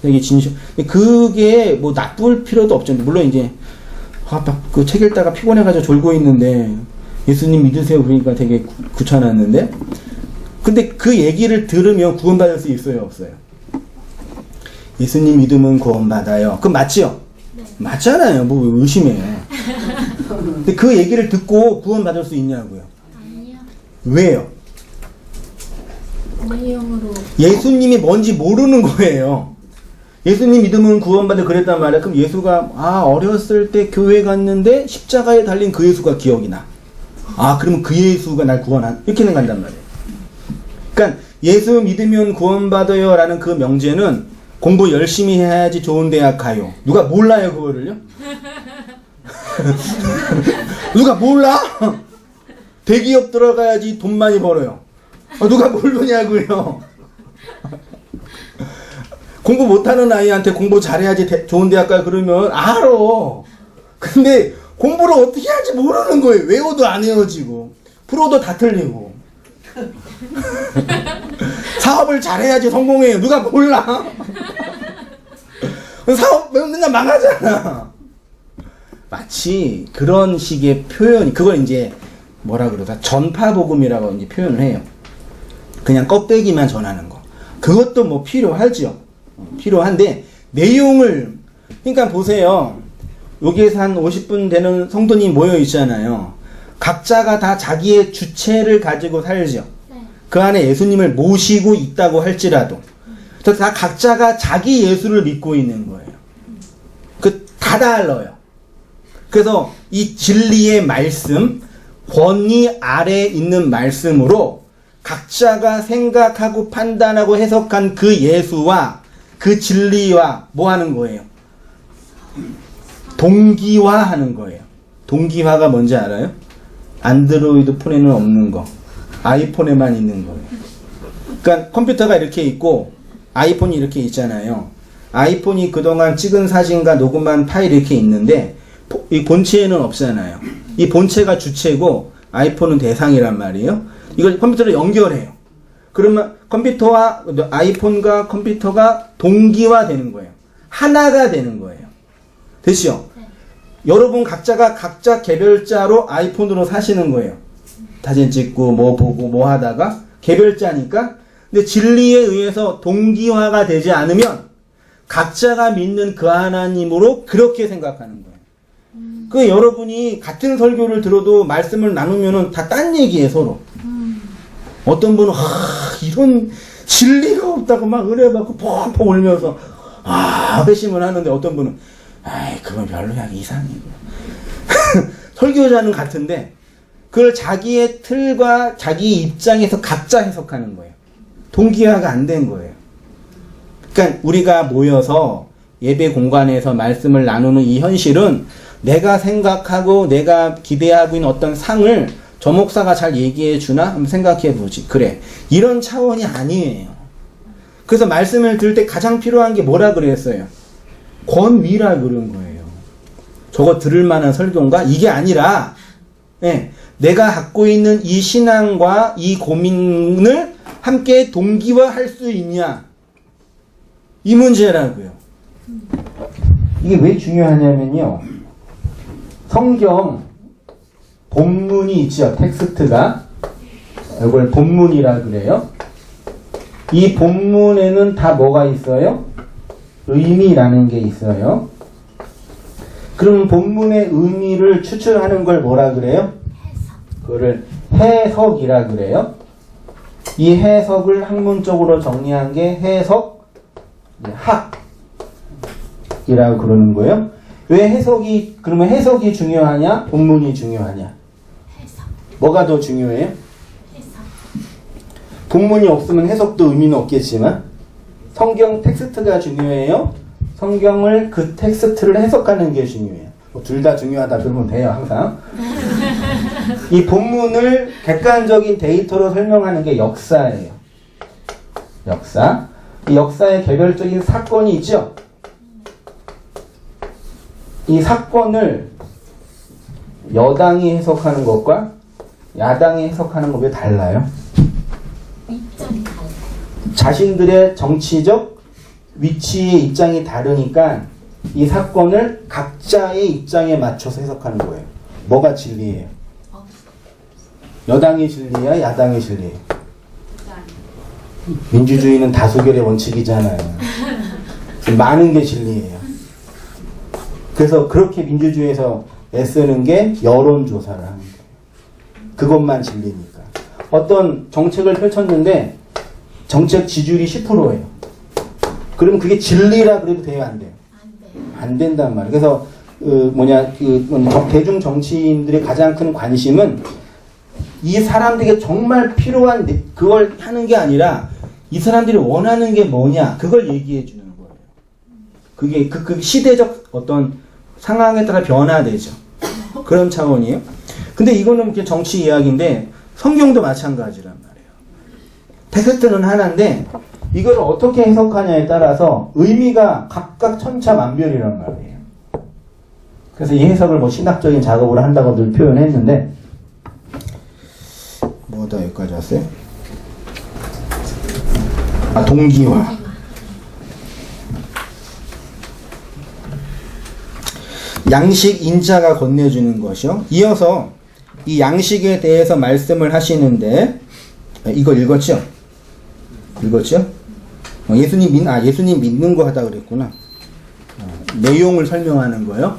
되게 진심. 그게 뭐 나쁠 필요도 없죠. 물론 이제 그 책 읽다가 피곤해가지고 졸고 있는데 예수님 믿으세요. 그러니까 되게 귀찮았는데. 근데 그 얘기를 들으면 구원받을 수 있어요, 없어요? 예수님 믿으면 구원받아요. 그럼 맞지요? 네. 맞잖아요. 뭐 의심해요. 근데 그 얘기를 듣고 구원받을 수 있냐고요? 아니요. 왜요? 내용으로. 예수님이 뭔지 모르는 거예요. 예수님 믿으면 구원받을 그랬단 말이야. 그럼 예수가 어렸을 때 교회 갔는데 십자가에 달린 그 예수가 기억이 나. 그러면 그 예수가 날 구원한 이렇게는 간단 말이에요. 그러니까 예수 믿으면 구원받아요 라는 그 명제는 공부 열심히 해야지 좋은 대학 가요. 누가 몰라요 그거를요? 누가 몰라? 대기업 들어가야지 돈 많이 벌어요. 누가 모르냐고요? 공부 못하는 아이한테 공부 잘해야지 좋은 대학 가 그러면 알아. 근데 공부를 어떻게 할지 모르는 거예요. 외워도 안 외워지고 풀어도 다 틀리고. 사업을 잘해야지 성공해요. 누가 몰라? 사업 맨날 망하잖아. 마치 그런 식의 표현, 그걸 이제 뭐라 그러다 전파복음이라고 이제 표현을 해요. 그냥 껍데기만 전하는 거. 그것도 뭐 필요하죠. 필요한데 내용을, 그러니까 보세요. 여기에서 한 50분 되는 성도님 모여 있잖아요. 각자가 다 자기의 주체를 가지고 살죠. 네. 그 안에 예수님을 모시고 있다고 할지라도 다 각자가 자기 예수를 믿고 있는 거예요. 다 달라요. 그래서 이 진리의 말씀, 권위 아래에 있는 말씀으로 각자가 생각하고 판단하고 해석한 그 예수와 그 진리와 뭐 하는 거예요? 동기화하는 거예요. 동기화가 뭔지 알아요? 안드로이드 폰에는 없는 거, 아이폰에만 있는 거예요. 그러니까 컴퓨터가 이렇게 있고 아이폰이 이렇게 있잖아요. 아이폰이 그동안 찍은 사진과 녹음한 파일이 이렇게 있는데 이 본체에는 없잖아요. 이 본체가 주체고 아이폰은 대상이란 말이에요. 이걸 컴퓨터로 연결해요. 그러면 컴퓨터와 아이폰과 컴퓨터가 동기화 되는 거예요. 하나가 되는 거예요. 됐죠? 네. 여러분 각자가 각자 개별자로 아이폰으로 사시는 거예요. 사진 찍고 뭐 보고 뭐 하다가 개별자니까. 근데 진리에 의해서 동기화가 되지 않으면 각자가 믿는 그 하나님으로 그렇게 생각하는 거예요. 그 여러분이 같은 설교를 들어도 말씀을 나누면은 다 딴 얘기예요, 서로. 어떤 분은 이런 진리가 없다고 막 은혜 받고 펑펑 울면서 회심을 하는데, 어떤 분은 그건 별로야, 이상해. 설교자는 같은데 그걸 자기의 틀과 자기 입장에서 각자 해석하는 거예요. 동기화가 안 된 거예요. 그러니까 우리가 모여서 예배 공간에서 말씀을 나누는 이 현실은 내가 생각하고 내가 기대하고 있는 어떤 상을 저 목사가 잘 얘기해 주나? 한번 생각해 보지. 그래. 이런 차원이 아니에요. 그래서 말씀을 들을 때 가장 필요한 게 뭐라 그랬어요? 권위라 그런 거예요. 저거 들을 만한 설교인가? 이게 아니라 내가 갖고 있는 이 신앙과 이 고민을 함께 동기화할 수 있냐? 이 문제라고요. 이게 왜 중요하냐면요. 성경 본문이 있죠. 텍스트가. 이걸 본문이라 그래요. 이 본문에는 다 뭐가 있어요? 의미라는 게 있어요. 그럼 본문의 의미를 추출하는 걸 뭐라 그래요? 그거를 해석이라 그래요. 이 해석을 학문적으로 정리한 게 해석학이라고 그러는 거예요. 왜 해석이, 그러면 해석이 중요하냐? 본문이 중요하냐? 뭐가 더 중요해요? 본문이 없으면 해석도 의미는 없겠지만 성경 텍스트가 중요해요. 성경을 그 텍스트를 해석하는 게 중요해요. 둘 다 중요하다 그러면 돼요. 항상. 이 본문을 객관적인 데이터로 설명하는 게 역사예요. 역사. 이 역사의 개별적인 사건이 있죠. 이 사건을 여당이 해석하는 것과 야당이 해석하는 것이 달라요. 입장이 달라요. 자신들의 정치적 위치의 입장이 다르니까 이 사건을 각자의 입장에 맞춰서 해석하는 거예요. 뭐가 진리예요? 여당이 진리야, 야당이 진리예요? 민주주의는 다수결의 원칙이잖아요. 많은 게 진리예요. 그래서 그렇게 민주주의에서 애쓰는 게 여론조사를 하는 거예요. 그것만 진리니까. 어떤 정책을 펼쳤는데 정책 지지율이 10%예요. 그러면 그게 진리라 그래도 돼요, 안 돼요? 안 된단 말이에요. 그래서 대중 정치인들의 가장 큰 관심은 이 사람들에게 정말 필요한 그걸 하는 게 아니라 이 사람들이 원하는 게 뭐냐 그걸 얘기해 주는 거예요. 그게 그 시대적 어떤 상황에 따라 변화되죠. 그런 차원이에요. 근데 이거는 정치 이야기인데 성경도 마찬가지란 말이에요. 텍스트는 하나인데 이걸 어떻게 해석하냐에 따라서 의미가 각각 천차만별이란 말이에요. 그래서 이 해석을 뭐 신학적인 작업을 한다고 늘 표현했는데 뭐다 여기까지 왔어요? 동기화. 양식 인자가 건네주는 것이요. 이어서 이 양식에 대해서 말씀을 하시는데 이걸 읽었죠? 읽었죠? 예수님 믿는 거 하다 그랬구나. 내용을 설명하는 거예요.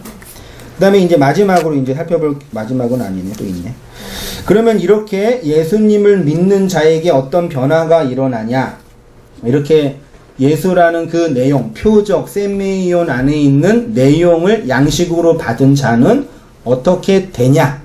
그 다음에 이제 마지막으로 이제 살펴볼, 마지막은 아니네, 또 있네. 그러면 이렇게 예수님을 믿는 자에게 어떤 변화가 일어나냐? 이렇게 예수라는 그 내용, 표적, 세메이온 안에 있는 내용을 양식으로 받은 자는 어떻게 되냐?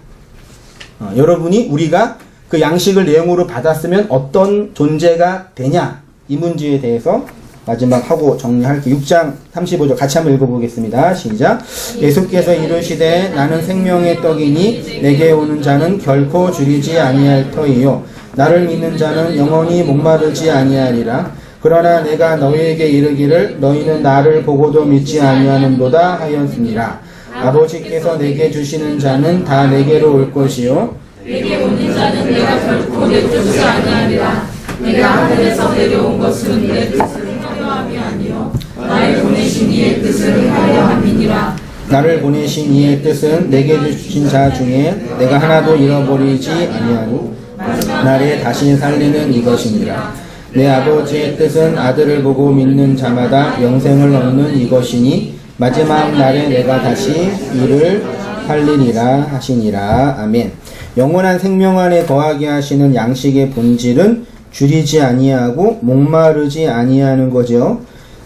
여러분이 우리가 그 양식을 내용으로 받았으면 어떤 존재가 되냐? 이 문제에 대해서 마지막 하고 정리할게요. 6장 35절 같이 한번 읽어보겠습니다. 시작. 예수께서 이르시되 나는 생명의 떡이니 내게 오는 자는 결코 줄이지 아니할 터이요 나를 믿는 자는 영원히 목마르지 아니하리라. 그러나 내가 너희에게 이르기를 너희는 나를 보고도 믿지 아니하는도다 하였습니다. 아버지께서 내게 주시는 자는 다 내게로 올 것이요 내게 오는 자는 내가 결코 내쫓지 아니하리라. 내가 하늘에서 내려온 것은 내 뜻을 하려함이 아니요 나를 보내신 이의 뜻을 하려함이니라. 나를 보내신 이의 뜻은 내게 주신 자 중에 내가 하나도 잃어버리지 아니하고 나를 다시 살리는 이것이니라. 내 아버지의 뜻은 아들을 보고 믿는 자마다 영생을 얻는 이것이니 마지막 날에 내가 다시 이를 살리리라 하시니라. 아멘. 영원한 생명 안에 거하게 하시는 양식의 본질은 줄이지 아니하고 목마르지 아니하는 거죠.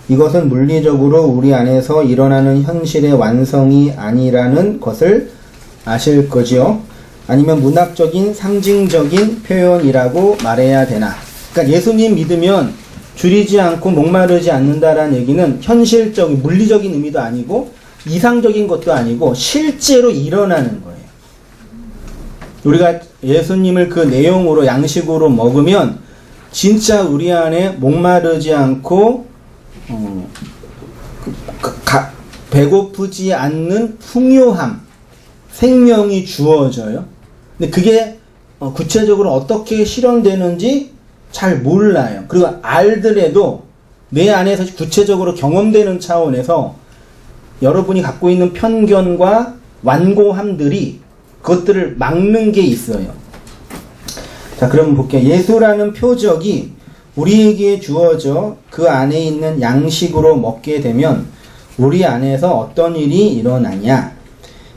이것은 물리적으로 우리 안에서 일어나는 현실의 완성이 아니라는 것을 아실 거죠. 아니면 문학적인 상징적인 표현이라고 말해야 되나. 그러니까 예수님 믿으면 줄이지 않고 목마르지 않는다라는 얘기는 현실적인 물리적인 의미도 아니고 이상적인 것도 아니고 실제로 일어나는 거예요. 우리가 예수님을 그 내용으로 양식으로 먹으면 진짜 우리 안에 목마르지 않고 배고프지 않는 풍요함, 생명이 주어져요. 근데 그게 구체적으로 어떻게 실현되는지 잘 몰라요. 그리고 알더라도 내 안에서 구체적으로 경험되는 차원에서 여러분이 갖고 있는 편견과 완고함들이 그것들을 막는 게 있어요. 자, 그럼 볼게요. 예수라는 표적이 우리에게 주어져 그 안에 있는 양식으로 먹게 되면 우리 안에서 어떤 일이 일어나냐?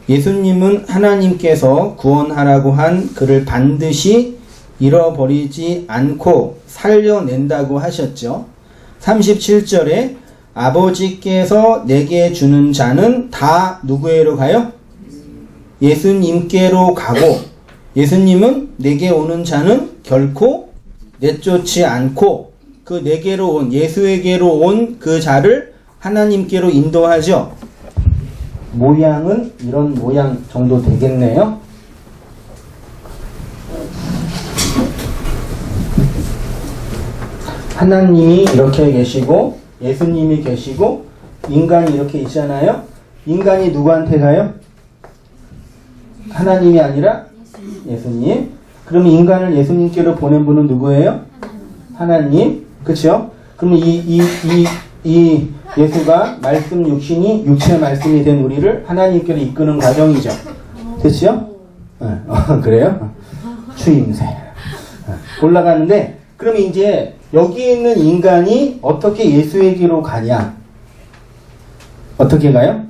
예수님은 하나님께서 구원하라고 한 그를 반드시 잃어버리지 않고 살려낸다고 하셨죠. 37절에 아버지께서 내게 주는 자는 다 누구에로 가요? 예수님께로 가고 예수님은 내게 오는 자는 결코 내쫓지 않고 그 내게로 온 예수에게로 온 그 자를 하나님께로 인도하죠. 모양은 이런 모양 정도 되겠네요. 하나님이 이렇게 계시고 예수님이 계시고 인간이 이렇게 있잖아요. 인간이 누구한테 가요? 하나님이 아니라 예수님. 그럼 인간을 예수님께로 보낸 분은 누구예요? 하나님. 그렇죠? 그러면 이 예수가 말씀 육신이 육체 말씀이 된 우리를 하나님께로 이끄는 과정이죠. 그렇죠? 그래요? 추임새. 올라가는데 그럼 이제 여기 있는 인간이 어떻게 예수에게로 가냐? 어떻게 가요?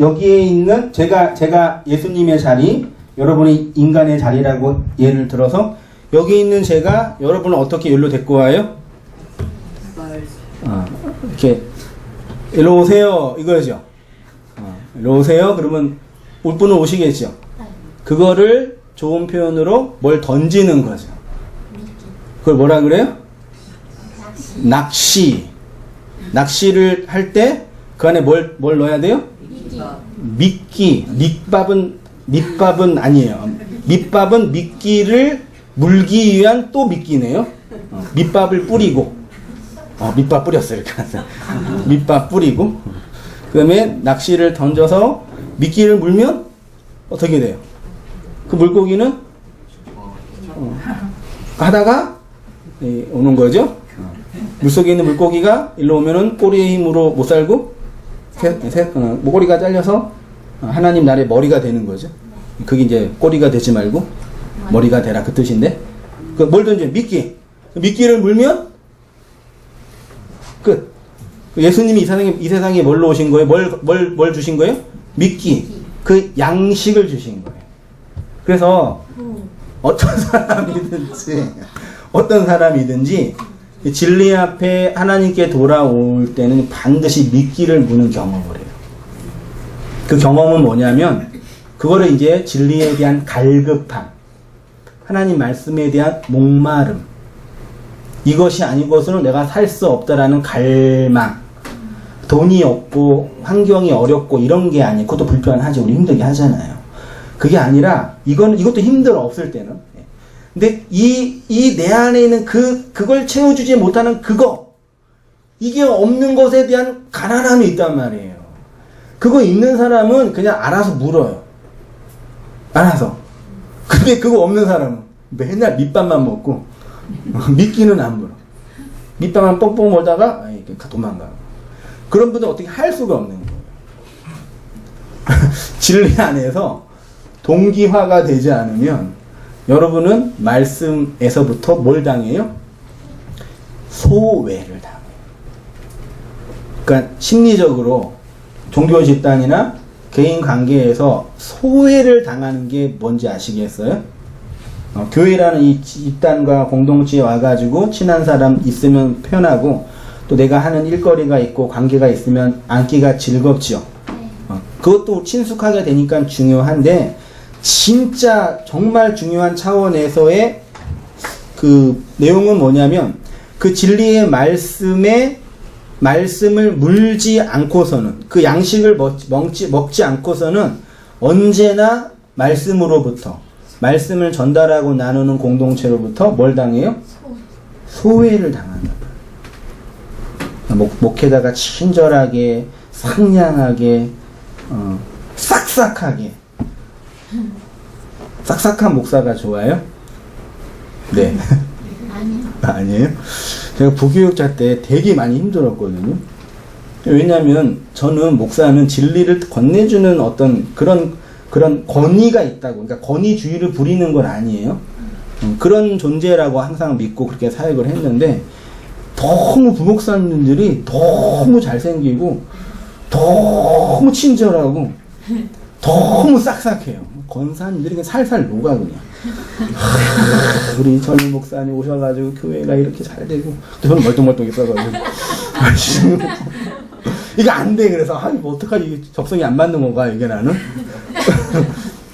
여기에 있는 제가 예수님의 자리, 여러분이 인간의 자리라고 예를 들어서 여기 있는 제가 여러분을 어떻게 여기로 데리고 와요? 이렇게 일로 오세요 이거죠. 일로 오세요. 그러면 올 분은 오시겠죠. 그거를 좋은 표현으로 뭘 던지는 거죠. 그걸 뭐라 그래요? 낚시. 낚시를 할 때 그 안에 뭘 넣어야 돼요? 미끼. 밑밥은 아니에요. 밑밥은 미끼를 물기 위한 또 미끼네요. 밑밥을 뿌리고. 밑밥 뿌렸어요. 이렇게 하세요. 밑밥 뿌리고. 그 다음에 낚시를 던져서 미끼를 물면 어떻게 돼요? 그 물고기는 가다가 오는 거죠. 물속에 있는 물고기가 일로 오면은 꼬리의 힘으로 못 살고 꼬리가 잘려서 하나님 나라의 머리가 되는 거죠. 그게 이제 꼬리가 되지 말고 머리가 되라 그 뜻인데 뭘 던져요? 미끼를 물면 끝. 예수님이 이 세상에 뭘로 오신 거예요? 뭘 주신 거예요? 미끼. 그 양식을 주신 거예요. 그래서 어떤 사람이든지 진리 앞에 하나님께 돌아올 때는 반드시 미끼를 무는 경험을 해요. 그 경험은 뭐냐면 그거를 이제 진리에 대한 갈급함, 하나님 말씀에 대한 목마름, 이것이 아니고서는 내가 살 수 없다라는 갈망, 돈이 없고 환경이 어렵고 이런 게 아니에요. 그것도 불편하죠. 우리 힘들게 하잖아요. 그게 아니라 이것도 힘들어 없을 때는. 근데 이 내 안에 있는 그걸 채워주지 못하는 이게 없는 것에 대한 가난함이 있단 말이에요. 그거 있는 사람은 그냥 알아서 물어요. 알아서. 근데 그거 없는 사람은 맨날 밑밥만 먹고 미끼는 안 물어. 밑밥만 뻥뻥 몰다가 도망가. 그런 분들 어떻게 할 수가 없는 거예요. 진리 안에서 동기화가 되지 않으면 여러분은 말씀에서부터 뭘 당해요? 소외를 당해요. 그러니까 심리적으로 종교 집단이나 개인 관계에서 소외를 당하는 게 뭔지 아시겠어요? 교회라는 이 집단과 공동체에 와가지고 친한 사람 있으면 편하고 또 내가 하는 일거리가 있고 관계가 있으면 앉기가 즐겁죠. 그것도 친숙하게 되니까 중요한데 진짜 정말 중요한 차원에서의 그 내용은 뭐냐면 그 진리의 말씀을 물지 않고서는 그 양식을 먹지 않고서는 언제나 말씀으로부터 말씀을 전달하고 나누는 공동체로부터 뭘 당해요? 소외를 당한다. 목회자가 친절하게 상냥하게 싹싹한 목사가 좋아요? 네. 아니요. 아니에요? 제가 부교육자 때 되게 많이 힘들었거든요. 왜냐면 저는 목사는 진리를 건네주는 어떤 그런 권위가 있다고, 그러니까 권위주의를 부리는 건 아니에요. 그런 존재라고 항상 믿고 그렇게 사역을 했는데, 너무 부목사님들이 너무 잘생기고, 너무 친절하고, 너무 싹싹해요. 권사님들이 그냥 살살 녹아, 그냥. 우리 젊은 목사님 오셔가지고 교회가 이렇게 잘 되고, 저는 멀뚱멀뚱 있어가지고. 이거 안 돼. 그래서, 뭐 어떡하지. 이게 적성이 안 맞는 건가, 이게 나는.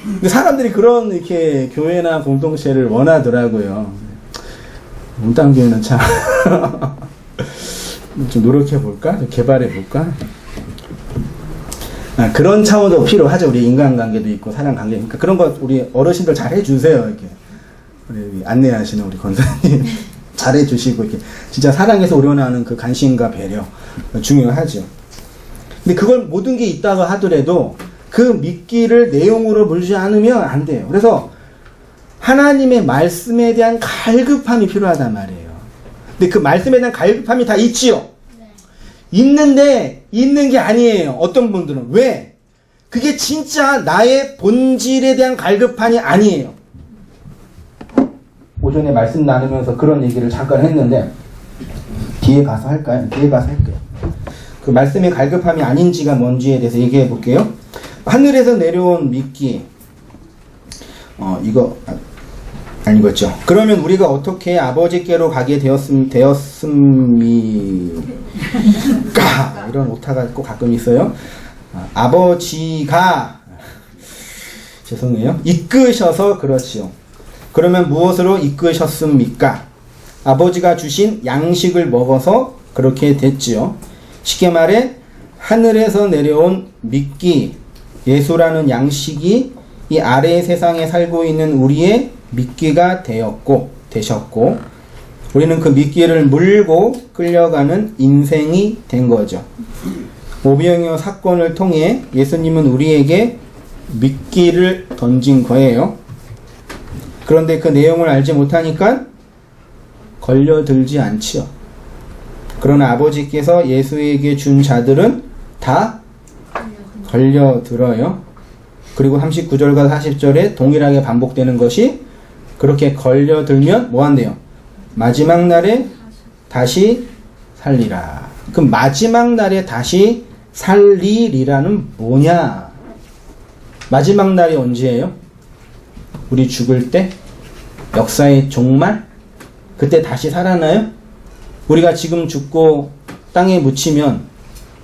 근데 사람들이 그런 이렇게 교회나 공동체를 원하더라고요. 문땅교회는 참, 좀 노력해볼까? 좀 개발해볼까? 그런 차원도 필요하죠. 우리 인간관계도 있고, 사람관계. 그러니까 그런 거 우리 어르신들 잘 해주세요. 이렇게. 우리 안내하시는 우리 권사님. 잘 해주시고, 이렇게. 진짜 사랑에서 우러나오는 그 관심과 배려. 중요하죠. 근데 그걸 모든 게 있다고 하더라도 그 미끼를 내용으로 물지 않으면 안 돼요. 그래서 하나님의 말씀에 대한 갈급함이 필요하단 말이에요. 근데 그 말씀에 대한 갈급함이 다 있지요? 네. 있는데 있는 게 아니에요. 어떤 분들은. 왜? 그게 진짜 나의 본질에 대한 갈급함이 아니에요. 오전에 말씀 나누면서 그런 얘기를 잠깐 했는데 뒤에 가서 할까요? 뒤에 가서 할게요. 그 말씀의 갈급함이 아닌지가 뭔지에 대해서 얘기해 볼게요. 하늘에서 내려온 미끼. 이거 아닌 거죠. 그러면 우리가 어떻게 아버지께로 가게 되었습니까? 이런 오타가 꼭 가끔 있어요. 아버지가 죄송해요. 이끄셔서 그렇지요. 그러면 무엇으로 이끄셨습니까? 아버지가 주신 양식을 먹어서 그렇게 됐지요. 쉽게 말해 하늘에서 내려온 미끼, 예수라는 양식이 이 아래의 세상에 살고 있는 우리의 미끼가 되셨고 우리는 그 미끼를 물고 끌려가는 인생이 된 거죠. 오병이어 사건을 통해 예수님은 우리에게 미끼를 던진 거예요. 그런데 그 내용을 알지 못하니까 걸려들지 않지요. 그러나 아버지께서 예수에게 준 자들은 다 걸려들어요. 그리고 39절과 40절에 동일하게 반복되는 것이 그렇게 걸려들면 뭐 한대요? 마지막 날에 다시 살리라. 그 마지막 날에 다시 살리리라는 뭐냐? 마지막 날이 언제예요? 우리 죽을 때? 역사의 종말? 그때 다시 살아나요? 우리가 지금 죽고 땅에 묻히면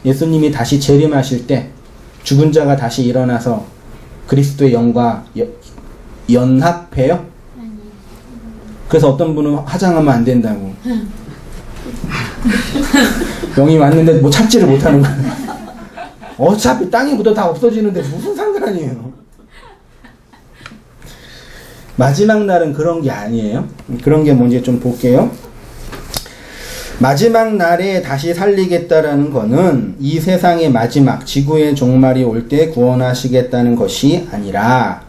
예수님이 다시 재림하실 때 죽은 자가 다시 일어나서 그리스도의 영과 연합해요? 그래서 어떤 분은 화장하면 안 된다고. 영이 왔는데 뭐 찾지를 못하는 거예요. 어차피 땅에 묻어 다 없어지는데 무슨 상관이에요. 마지막 날은 그런 게 아니에요. 그런 게 뭔지 좀 볼게요. 마지막 날에 다시 살리겠다라는 거는 이 세상의 마지막, 지구의 종말이 올 때 구원하시겠다는 것이 아니라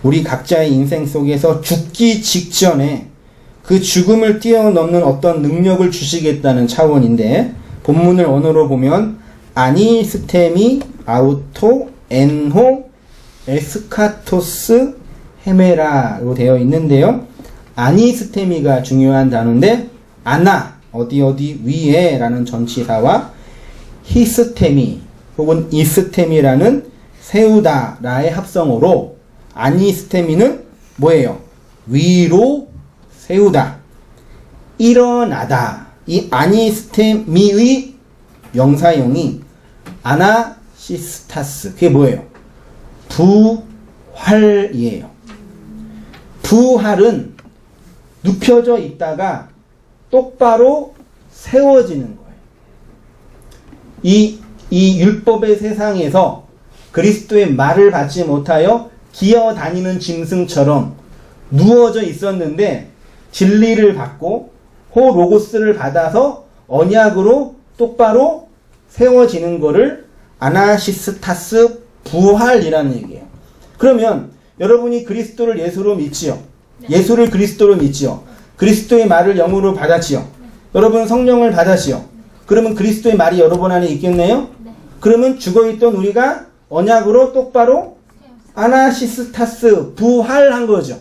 우리 각자의 인생 속에서 죽기 직전에 그 죽음을 뛰어넘는 어떤 능력을 주시겠다는 차원인데 본문을 언어로 보면 아니스테미 아우토 엔호 에스카토스 헤메라로 되어 있는데요. 아니스테미가 중요한 단어인데 아나 어디 위에 라는 전치사와 히스테미 혹은 이스테미라는 세우다 라의 합성어로 아니스테미는 뭐예요? 위로 세우다, 일어나다. 이 아니스테미의 명사형이 아나시스타스. 그게 뭐예요? 부활이에요. 부활은 눕혀져 있다가 똑바로 세워지는 거예요. 이 율법의 세상에서 그리스도의 말을 받지 못하여 기어다니는 짐승처럼 누워져 있었는데 진리를 받고 호로고스를 받아서 언약으로 똑바로 세워지는 거를 아나시스타스 부활이라는 얘기예요. 그러면 여러분이 그리스도를 예수로 믿지요. 예수를 그리스도로 믿지요. 그리스도의 말을 영으로 받았지요. 여러분 성령을 받았지요. 그러면 그리스도의 말이 여러분 안에 있겠네요? 그러면 죽어있던 우리가 언약으로 똑바로 아나시스타스, 부활한 거죠.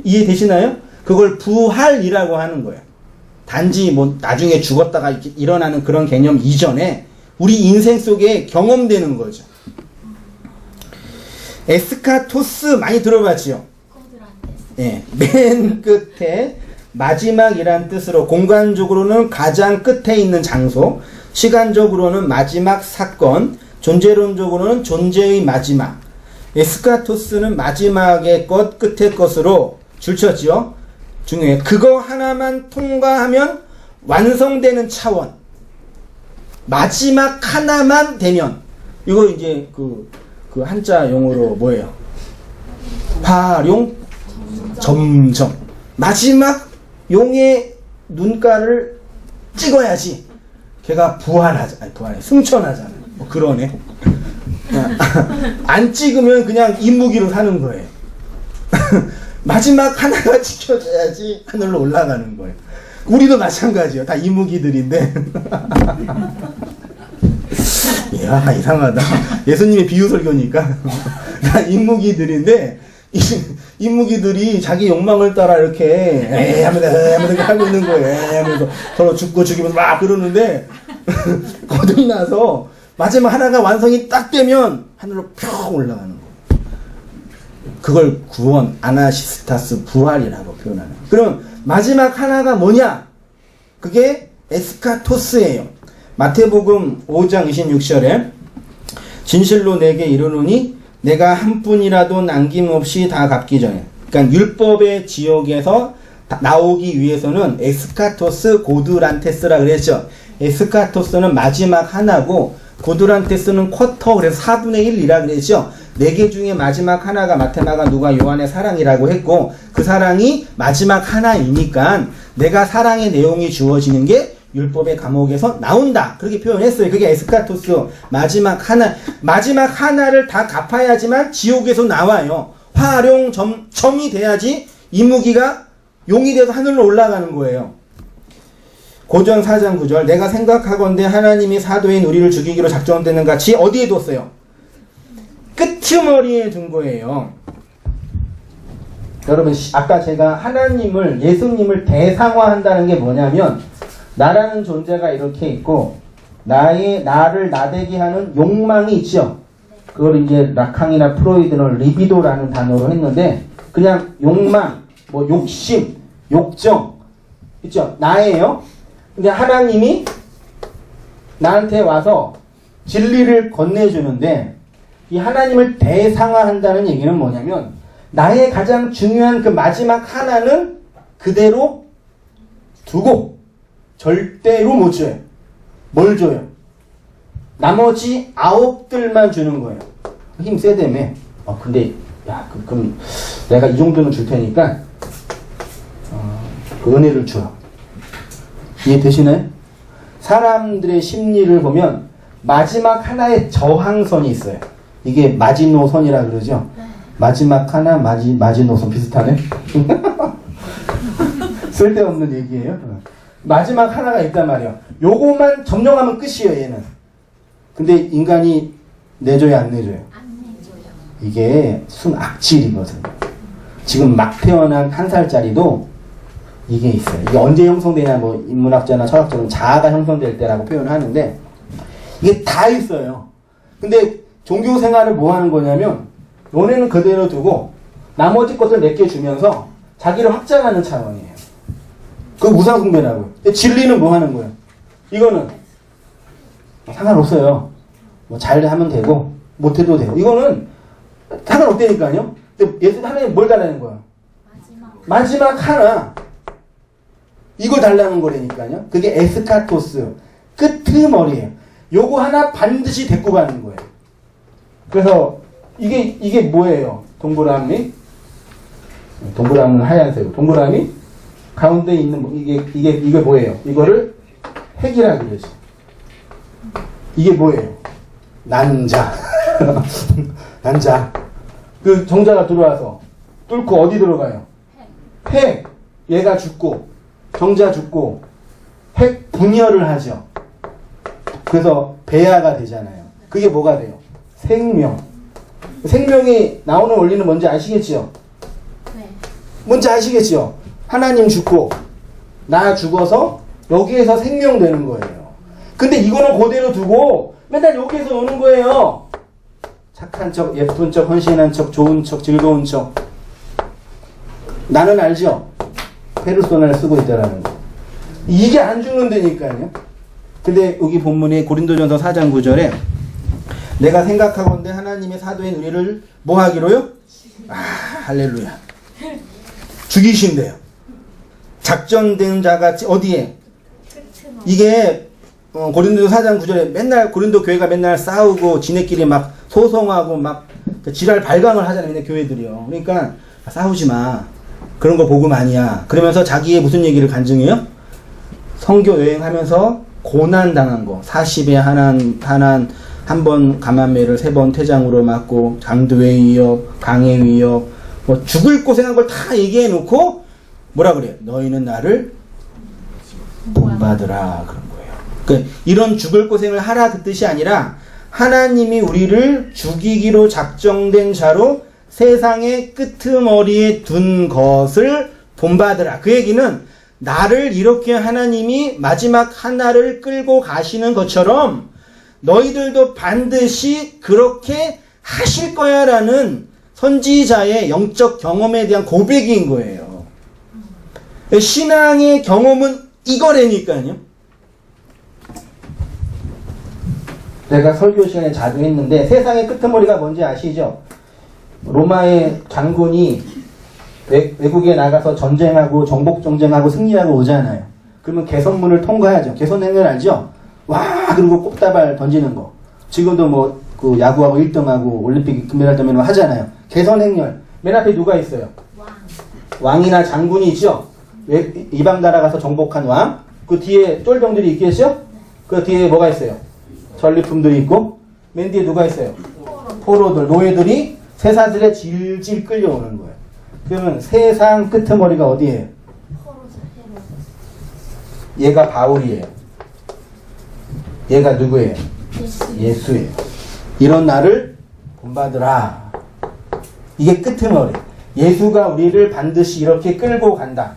이해되시나요? 그걸 부활이라고 하는 거예요. 단지 뭐 나중에 죽었다가 이렇게 일어나는 그런 개념 이전에 우리 인생 속에 경험되는 거죠. 에스카토스 많이 들어봤지요? 예, 맨 끝에 마지막이란 뜻으로 공간적으로는 가장 끝에 있는 장소, 시간적으로는 마지막 사건, 존재론적으로는 존재의 마지막. 에스카토스는 마지막의 것, 끝의 것으로 줄쳤지요. 중요해요. 그거 하나만 통과하면 완성되는 차원. 마지막 하나만 되면 이거 이제 그 한자 용어로 뭐예요? 활용 점점 마지막 용의 눈가를 찍어야지 걔가 승천하잖아. 뭐 그러네. 안 찍으면 그냥 인무기로 사는 거예요. 마지막 하나가 지켜져야지 하늘로 올라가는 거예요. 우리도 마찬가지예요. 다 인무기들인데. 이야, 이상하다. 예수님의 비유 설교니까. 다 인무기들인데, 인무기들이 자기 욕망을 따라 이렇게, 에이 하면서 하고 있는 거예요. 에이 하면서 서로 죽고 죽이면서 막 그러는데, 거듭이 나서 마지막 하나가 완성이 딱 되면 하늘로 펴 올라가는 거예요. 그걸 구원, 아나시스타스, 부활이라고 표현하는 거예요. 그럼 마지막 하나가 뭐냐? 그게 에스카토스예요. 마태복음 5장 26절에 진실로 내게 이르노니 내가 한 푼이라도 남김없이 다 갚기 전에, 그러니까 율법의 지역에서 나오기 위해서는 에스카토스 고드란테스라 그랬죠. 에스카토스는 마지막 하나고 고드란테스는 쿼터, 그래서 4분의 1이라 그랬죠. 4개 중에 마지막 하나가 마테나가 누가 요한의 사랑이라고 했고, 그 사랑이 마지막 하나이니까 내가 사랑의 내용이 주어지는 게 율법의 감옥에서 나온다. 그렇게 표현했어요. 그게 에스카토스, 마지막 하나를 다 갚아야지만 지옥에서 나와요. 활용 점이 돼야지 이무기가 용이 돼서 하늘로 올라가는 거예요. 고전 4장 9절 내가 생각하건대 하나님이 사도인 우리를 죽이기로 작정되는 같이 어디에 뒀어요? 끄트머리에 둔 거예요. 여러분, 아까 제가 하나님을, 예수님을 대상화한다는 게 뭐냐면, 나라는 존재가 이렇게 있고 나를 나대게 하는 욕망이 있죠. 그걸 이제 라캉이나 프로이드는 리비도라는 단어로 했는데, 그냥 욕망, 뭐 욕심, 욕정 있죠. 나예요. 근데 하나님이 나한테 와서 진리를 건네주는데, 이 하나님을 대상화한다는 얘기는 뭐냐면, 나의 가장 중요한 그 마지막 하나는 그대로 두고 절대로 못 줘요. 뭘 줘요? 나머지 9들만 주는 거예요. 힘 세다며. 근데 야, 그럼 내가 이 정도는 줄 테니까 그 은혜를 줘. 이해되시나요? 사람들의 심리를 보면 마지막 하나의 저항선이 있어요. 이게 마지노선이라 그러죠. 마지막 하나, 마지노선 비슷하네. 쓸데없는 얘기예요. 마지막 하나가 있단 말이에요. 요거만 점령하면 끝이에요, 얘는. 근데 인간이 내줘야 안 내줘요? 안 내줘요. 이게 순악질이거든요. 지금 막 태어난 1살짜리도 이게 있어요. 이게 언제 형성되냐, 뭐 인문학자나 철학자는 자아가 형성될 때라고 표현하는데, 이게 다 있어요. 근데 종교 생활을 뭐 하는 거냐면, 너네는 그대로 두고 나머지 것을 내게 주면서 자기를 확장하는 차원이에요. 그거 무상숭배라고요. 근데 진리는 뭐 하는 거예요? 이거는 상관없어요. 뭐 잘하면 되고 못해도 돼요. 이거는 상관없다니까요. 근데 예수 하나님 뭘 달라는 거예요? 마지막 하나. 이걸 달라는 거라니까요. 그게 에스카토스, 끄트머리예요. 요거 하나 반드시 데리고 가는 거예요. 그래서 이게 뭐예요? 동그라미? 동그라미는 하얀색. 동그라미 가운데 있는 이게 뭐예요? 이거를 핵이라 그러지. 이게 뭐예요? 난자. 난자. 그 정자가 들어와서 뚫고 어디 들어가요? 핵. 얘가 죽고 정자 죽고 핵 분열을 하죠. 그래서 배아가 되잖아요. 그게 뭐가 돼요? 생명. 생명이 나오는 원리는 뭔지 아시겠죠? 네. 뭔지 아시겠죠? 하나님 죽고 나 죽어서 여기에서 생명 되는 거예요. 근데 이거는 그대로 두고 맨날 여기에서 노는 거예요. 착한 척, 예쁜 척, 헌신한 척, 좋은 척, 즐거운 척. 나는 알죠? 페르소나를 쓰고 있다라는 거. 이게 안 죽는다니까요. 근데 여기 본문에 고린도전서 4장 9절에 내가 생각하건대 하나님의 사도인 우리를 뭐 하기로요? 아, 할렐루야. 죽이신대요. 작정된 자같이 어디에? 이게 고린도전서 4장 9절에 맨날 고린도 교회가 맨날 싸우고 지네끼리 막 소송하고 막 지랄 발광을 하잖아요. 맨날 교회들이요. 그러니까 싸우지 마. 그런 거 복음 아니야. 그러면서 자기의 무슨 얘기를 간증해요? 선교 여행하면서 고난 당한 거. 40에 한 번 감암매를 3번 퇴장으로 맞고 장두회 위협, 강해 위협, 뭐 죽을 고생한 걸 다 얘기해 놓고 뭐라 그래요? 너희는 나를 본받으라 그런 거예요. 그러니까 이런 죽을 고생을 하라 그 뜻이 아니라 하나님이 우리를 죽이기로 작정된 자로 세상의 끄트머리에 둔 것을 본받으라. 그 얘기는 나를 이렇게 하나님이 마지막 하나를 끌고 가시는 것처럼 너희들도 반드시 그렇게 하실 거야 라는 선지자의 영적 경험에 대한 고백인 거예요. 신앙의 경험은 이거라니까요. 내가 설교 시간에 자주 했는데 세상의 끄트머리가 뭔지 아시죠? 로마의 장군이 외국에 나가서 전쟁하고 정복 전쟁하고 승리하고 오잖아요. 그러면 개선문을 통과해야죠. 개선행렬 알죠? 와 그리고 꽃다발 던지는 거. 지금도 뭐 그 야구하고 1등하고 올림픽 금메달 따면 하잖아요. 개선행렬. 맨 앞에 누가 있어요? 왕이나 장군이 있죠? 이방 나라 가서 정복한 왕. 그 뒤에 쫄병들이 있겠죠? 그 뒤에 뭐가 있어요? 전리품들이 있고 맨 뒤에 누가 있어요? 포로들, 노예들이 세사들에 질질 끌려오는 거예요. 그러면 세상 끄트머리가 어디예요? 얘가 바울이에요. 얘가 누구예요? 예수예요. 이런 나를 본받으라. 이게 끄트머리. 예수가 우리를 반드시 이렇게 끌고 간다.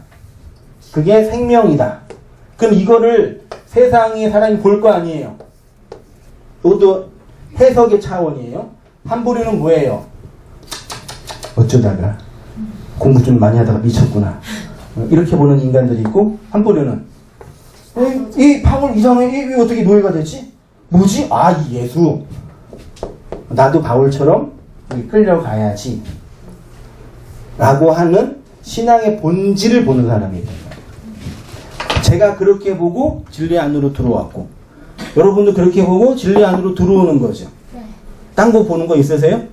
그게 생명이다. 그럼 이거를 세상의 사람이 볼 거 아니에요. 이것도 해석의 차원이에요. 한 부류는 뭐예요? 어쩌다가 공부 좀 많이 하다가 미쳤구나. 이렇게 보는 인간들이 있고, 한 부류는 이 바울 이상해. 이 어떻게 노예가 됐지? 뭐지? 아, 이 예수. 나도 바울처럼 끌려가야지. 라고 하는 신앙의 본질을 보는 사람입니다. 제가 그렇게 보고 진리 안으로 들어왔고, 여러분도 그렇게 보고 진리 안으로 들어오는 거죠. 딴 거 보는 거 있으세요?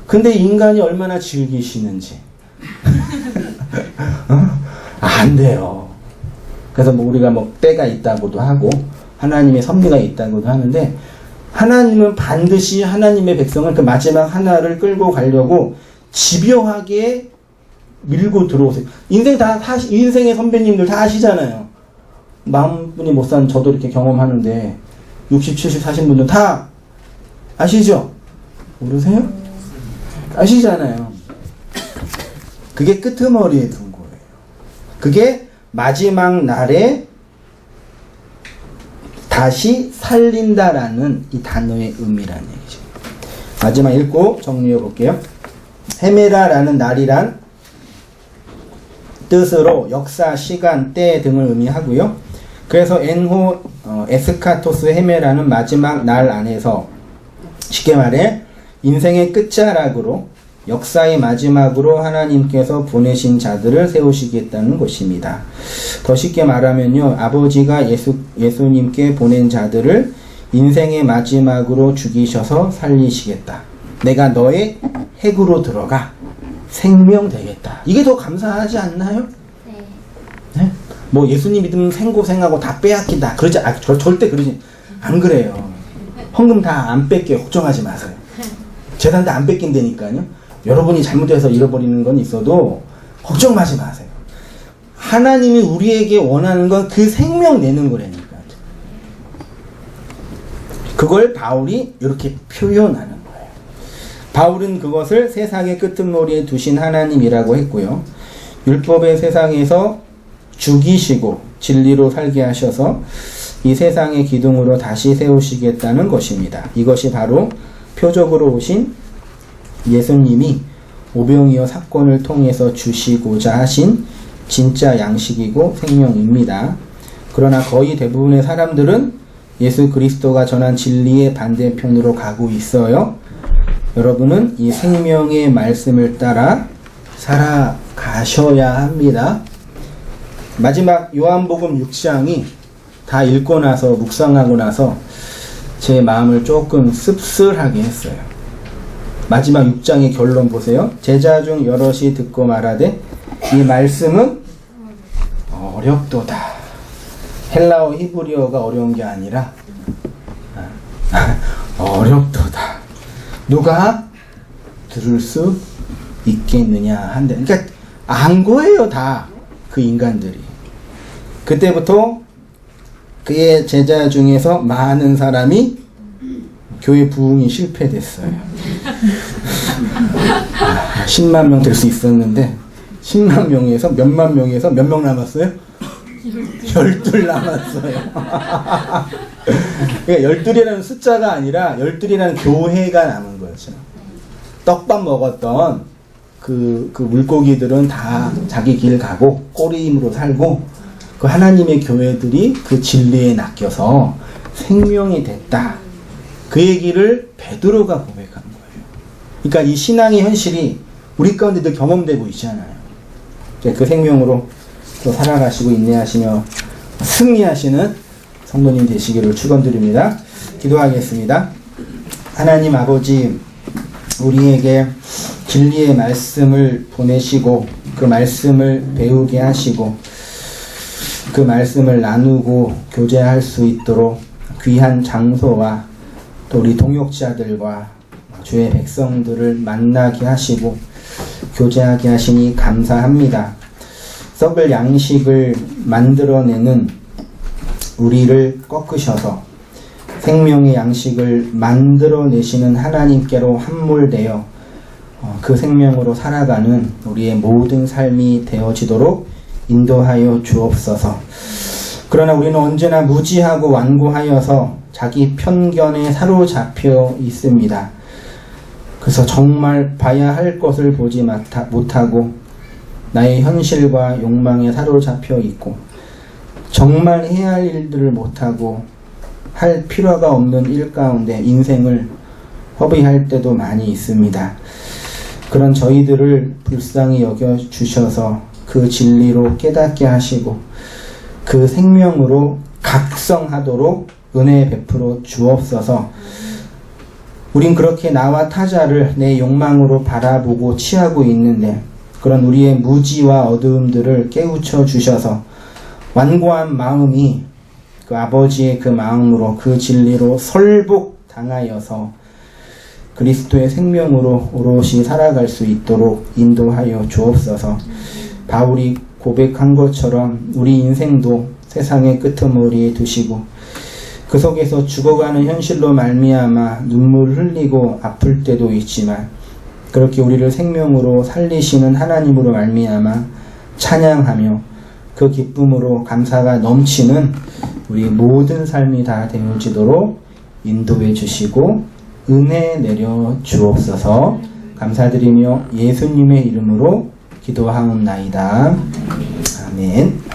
근데 인간이 얼마나 즐기시는지. 안 돼요. 그래서 뭐 우리가 뭐 때가 있다고도 하고 하나님의 섭리가 있다고도 하는데, 하나님은 반드시 하나님의 백성을 그 마지막 하나를 끌고 가려고 집요하게 밀고 들어오세요. 인생의 선배님들 다 아시잖아요. 마음분이 못 사는 저도 이렇게 경험하는데 60, 70 사신 분들 다 아시죠? 모르세요? 아시잖아요. 그게 끄트머리에 둔 거예요. 그게 마지막 날에 다시 살린다라는 이 단어의 의미라는 얘기죠. 마지막 읽고 정리해 볼게요. 헤메라라는 날이란 뜻으로 역사, 시간, 때 등을 의미하고요. 그래서 엔호 에스카토스 헤메라는 마지막 날 안에서 쉽게 말해 인생의 끝자락으로 역사의 마지막으로 하나님께서 보내신 자들을 세우시겠다는 것입니다. 더 쉽게 말하면요, 아버지가 예수님께 보낸 자들을 인생의 마지막으로 죽이셔서 살리시겠다. 내가 너의 핵으로 들어가 생명 되겠다. 이게 더 감사하지 않나요? 네? 뭐 예수님 믿으면 생고생하고 다 빼앗긴다. 그러지 절대 그러지 안 그래요. 헌금 다 안 뺏겨요. 걱정하지 마세요. 재산 다 안 뺏긴다니까요. 여러분이 잘못해서 잃어버리는 건 있어도 걱정하지 마세요. 하나님이 우리에게 원하는 건 그 생명 내는 거라니까. 그걸 바울이 이렇게 표현하는 거예요. 바울은 그것을 세상의 끄트머리에 두신 하나님이라고 했고요. 율법의 세상에서 죽이시고 진리로 살게 하셔서 이 세상의 기둥으로 다시 세우시겠다는 것입니다. 이것이 바로 표적으로 오신 예수님이 오병이어 사건을 통해서 주시고자 하신 진짜 양식이고 생명입니다. 그러나 거의 대부분의 사람들은 예수 그리스도가 전한 진리의 반대편으로 가고 있어요. 여러분은 이 생명의 말씀을 따라 살아가셔야 합니다. 마지막 요한복음 6장이 다 읽고 나서 묵상하고 나서 제 마음을 조금 씁쓸하게 했어요. 마지막 6장의 결론 보세요. 제자 중 여럿이 듣고 말하되 이 말씀은 어렵도다. 헬라어 히브리어가 어려운 게 아니라 어렵도다. 누가 들을 수 있겠느냐 한데, 그러니까 안 거예요 다 그 인간들이. 그때부터 그의 제자 중에서 많은 사람이 교회 부흥이 실패됐어요. 10만 명 될 수 있었는데 10만 명에서 몇만 명에서 몇 명 남았어요? 12 남았어요. 그러니까 12이라는 숫자가 아니라 12이라는 교회가 남은 거죠. 떡밥 먹었던 그 물고기들은 다 자기 길 가고 꼬리 힘으로 살고, 그 하나님의 교회들이 그 진리에 낚여서 생명이 됐다. 그 얘기를 베드로가 고백한 거예요. 그러니까 이 신앙의 현실이 우리 가운데도 경험되고 있잖아요. 그 생명으로 또 살아가시고 인내하시며 승리하시는 성도님 되시기를 축원드립니다. 기도하겠습니다. 하나님 아버지, 우리에게 진리의 말씀을 보내시고 그 말씀을 배우게 하시고 그 말씀을 나누고 교제할 수 있도록 귀한 장소와 또 우리 동역자들과 주의 백성들을 만나게 하시고 교제하게 하시니 감사합니다. 썩을 양식을 만들어내는 우리를 꺾으셔서 생명의 양식을 만들어내시는 하나님께로 함몰되어 그 생명으로 살아가는 우리의 모든 삶이 되어지도록 인도하여 주옵소서. 그러나 우리는 언제나 무지하고 완고하여서 자기 편견에 사로잡혀 있습니다. 그래서 정말 봐야 할 것을 보지 못하고 나의 현실과 욕망에 사로잡혀 있고 정말 해야 할 일들을 못하고 할 필요가 없는 일 가운데 인생을 허비할 때도 많이 있습니다. 그런 저희들을 불쌍히 여겨주셔서 그 진리로 깨닫게 하시고 그 생명으로 각성하도록 은혜 베풀어 주옵소서. 우린 그렇게 나와 타자를 내 욕망으로 바라보고 취하고 있는데 그런 우리의 무지와 어두움들을 깨우쳐 주셔서 완고한 마음이 그 아버지의 그 마음으로 그 진리로 설복당하여서 그리스도의 생명으로 오롯이 살아갈 수 있도록 인도하여 주옵소서. 바울이 고백한 것처럼 우리 인생도 세상의 끄트머리에 두시고 그 속에서 죽어가는 현실로 말미암아 눈물 흘리고 아플 때도 있지만 그렇게 우리를 생명으로 살리시는 하나님으로 말미암아 찬양하며 그 기쁨으로 감사가 넘치는 우리 모든 삶이 다 되어지도록 인도해 주시고 은혜 내려 주옵소서. 감사드리며 예수님의 이름으로 기도하옵나이다. 아멘.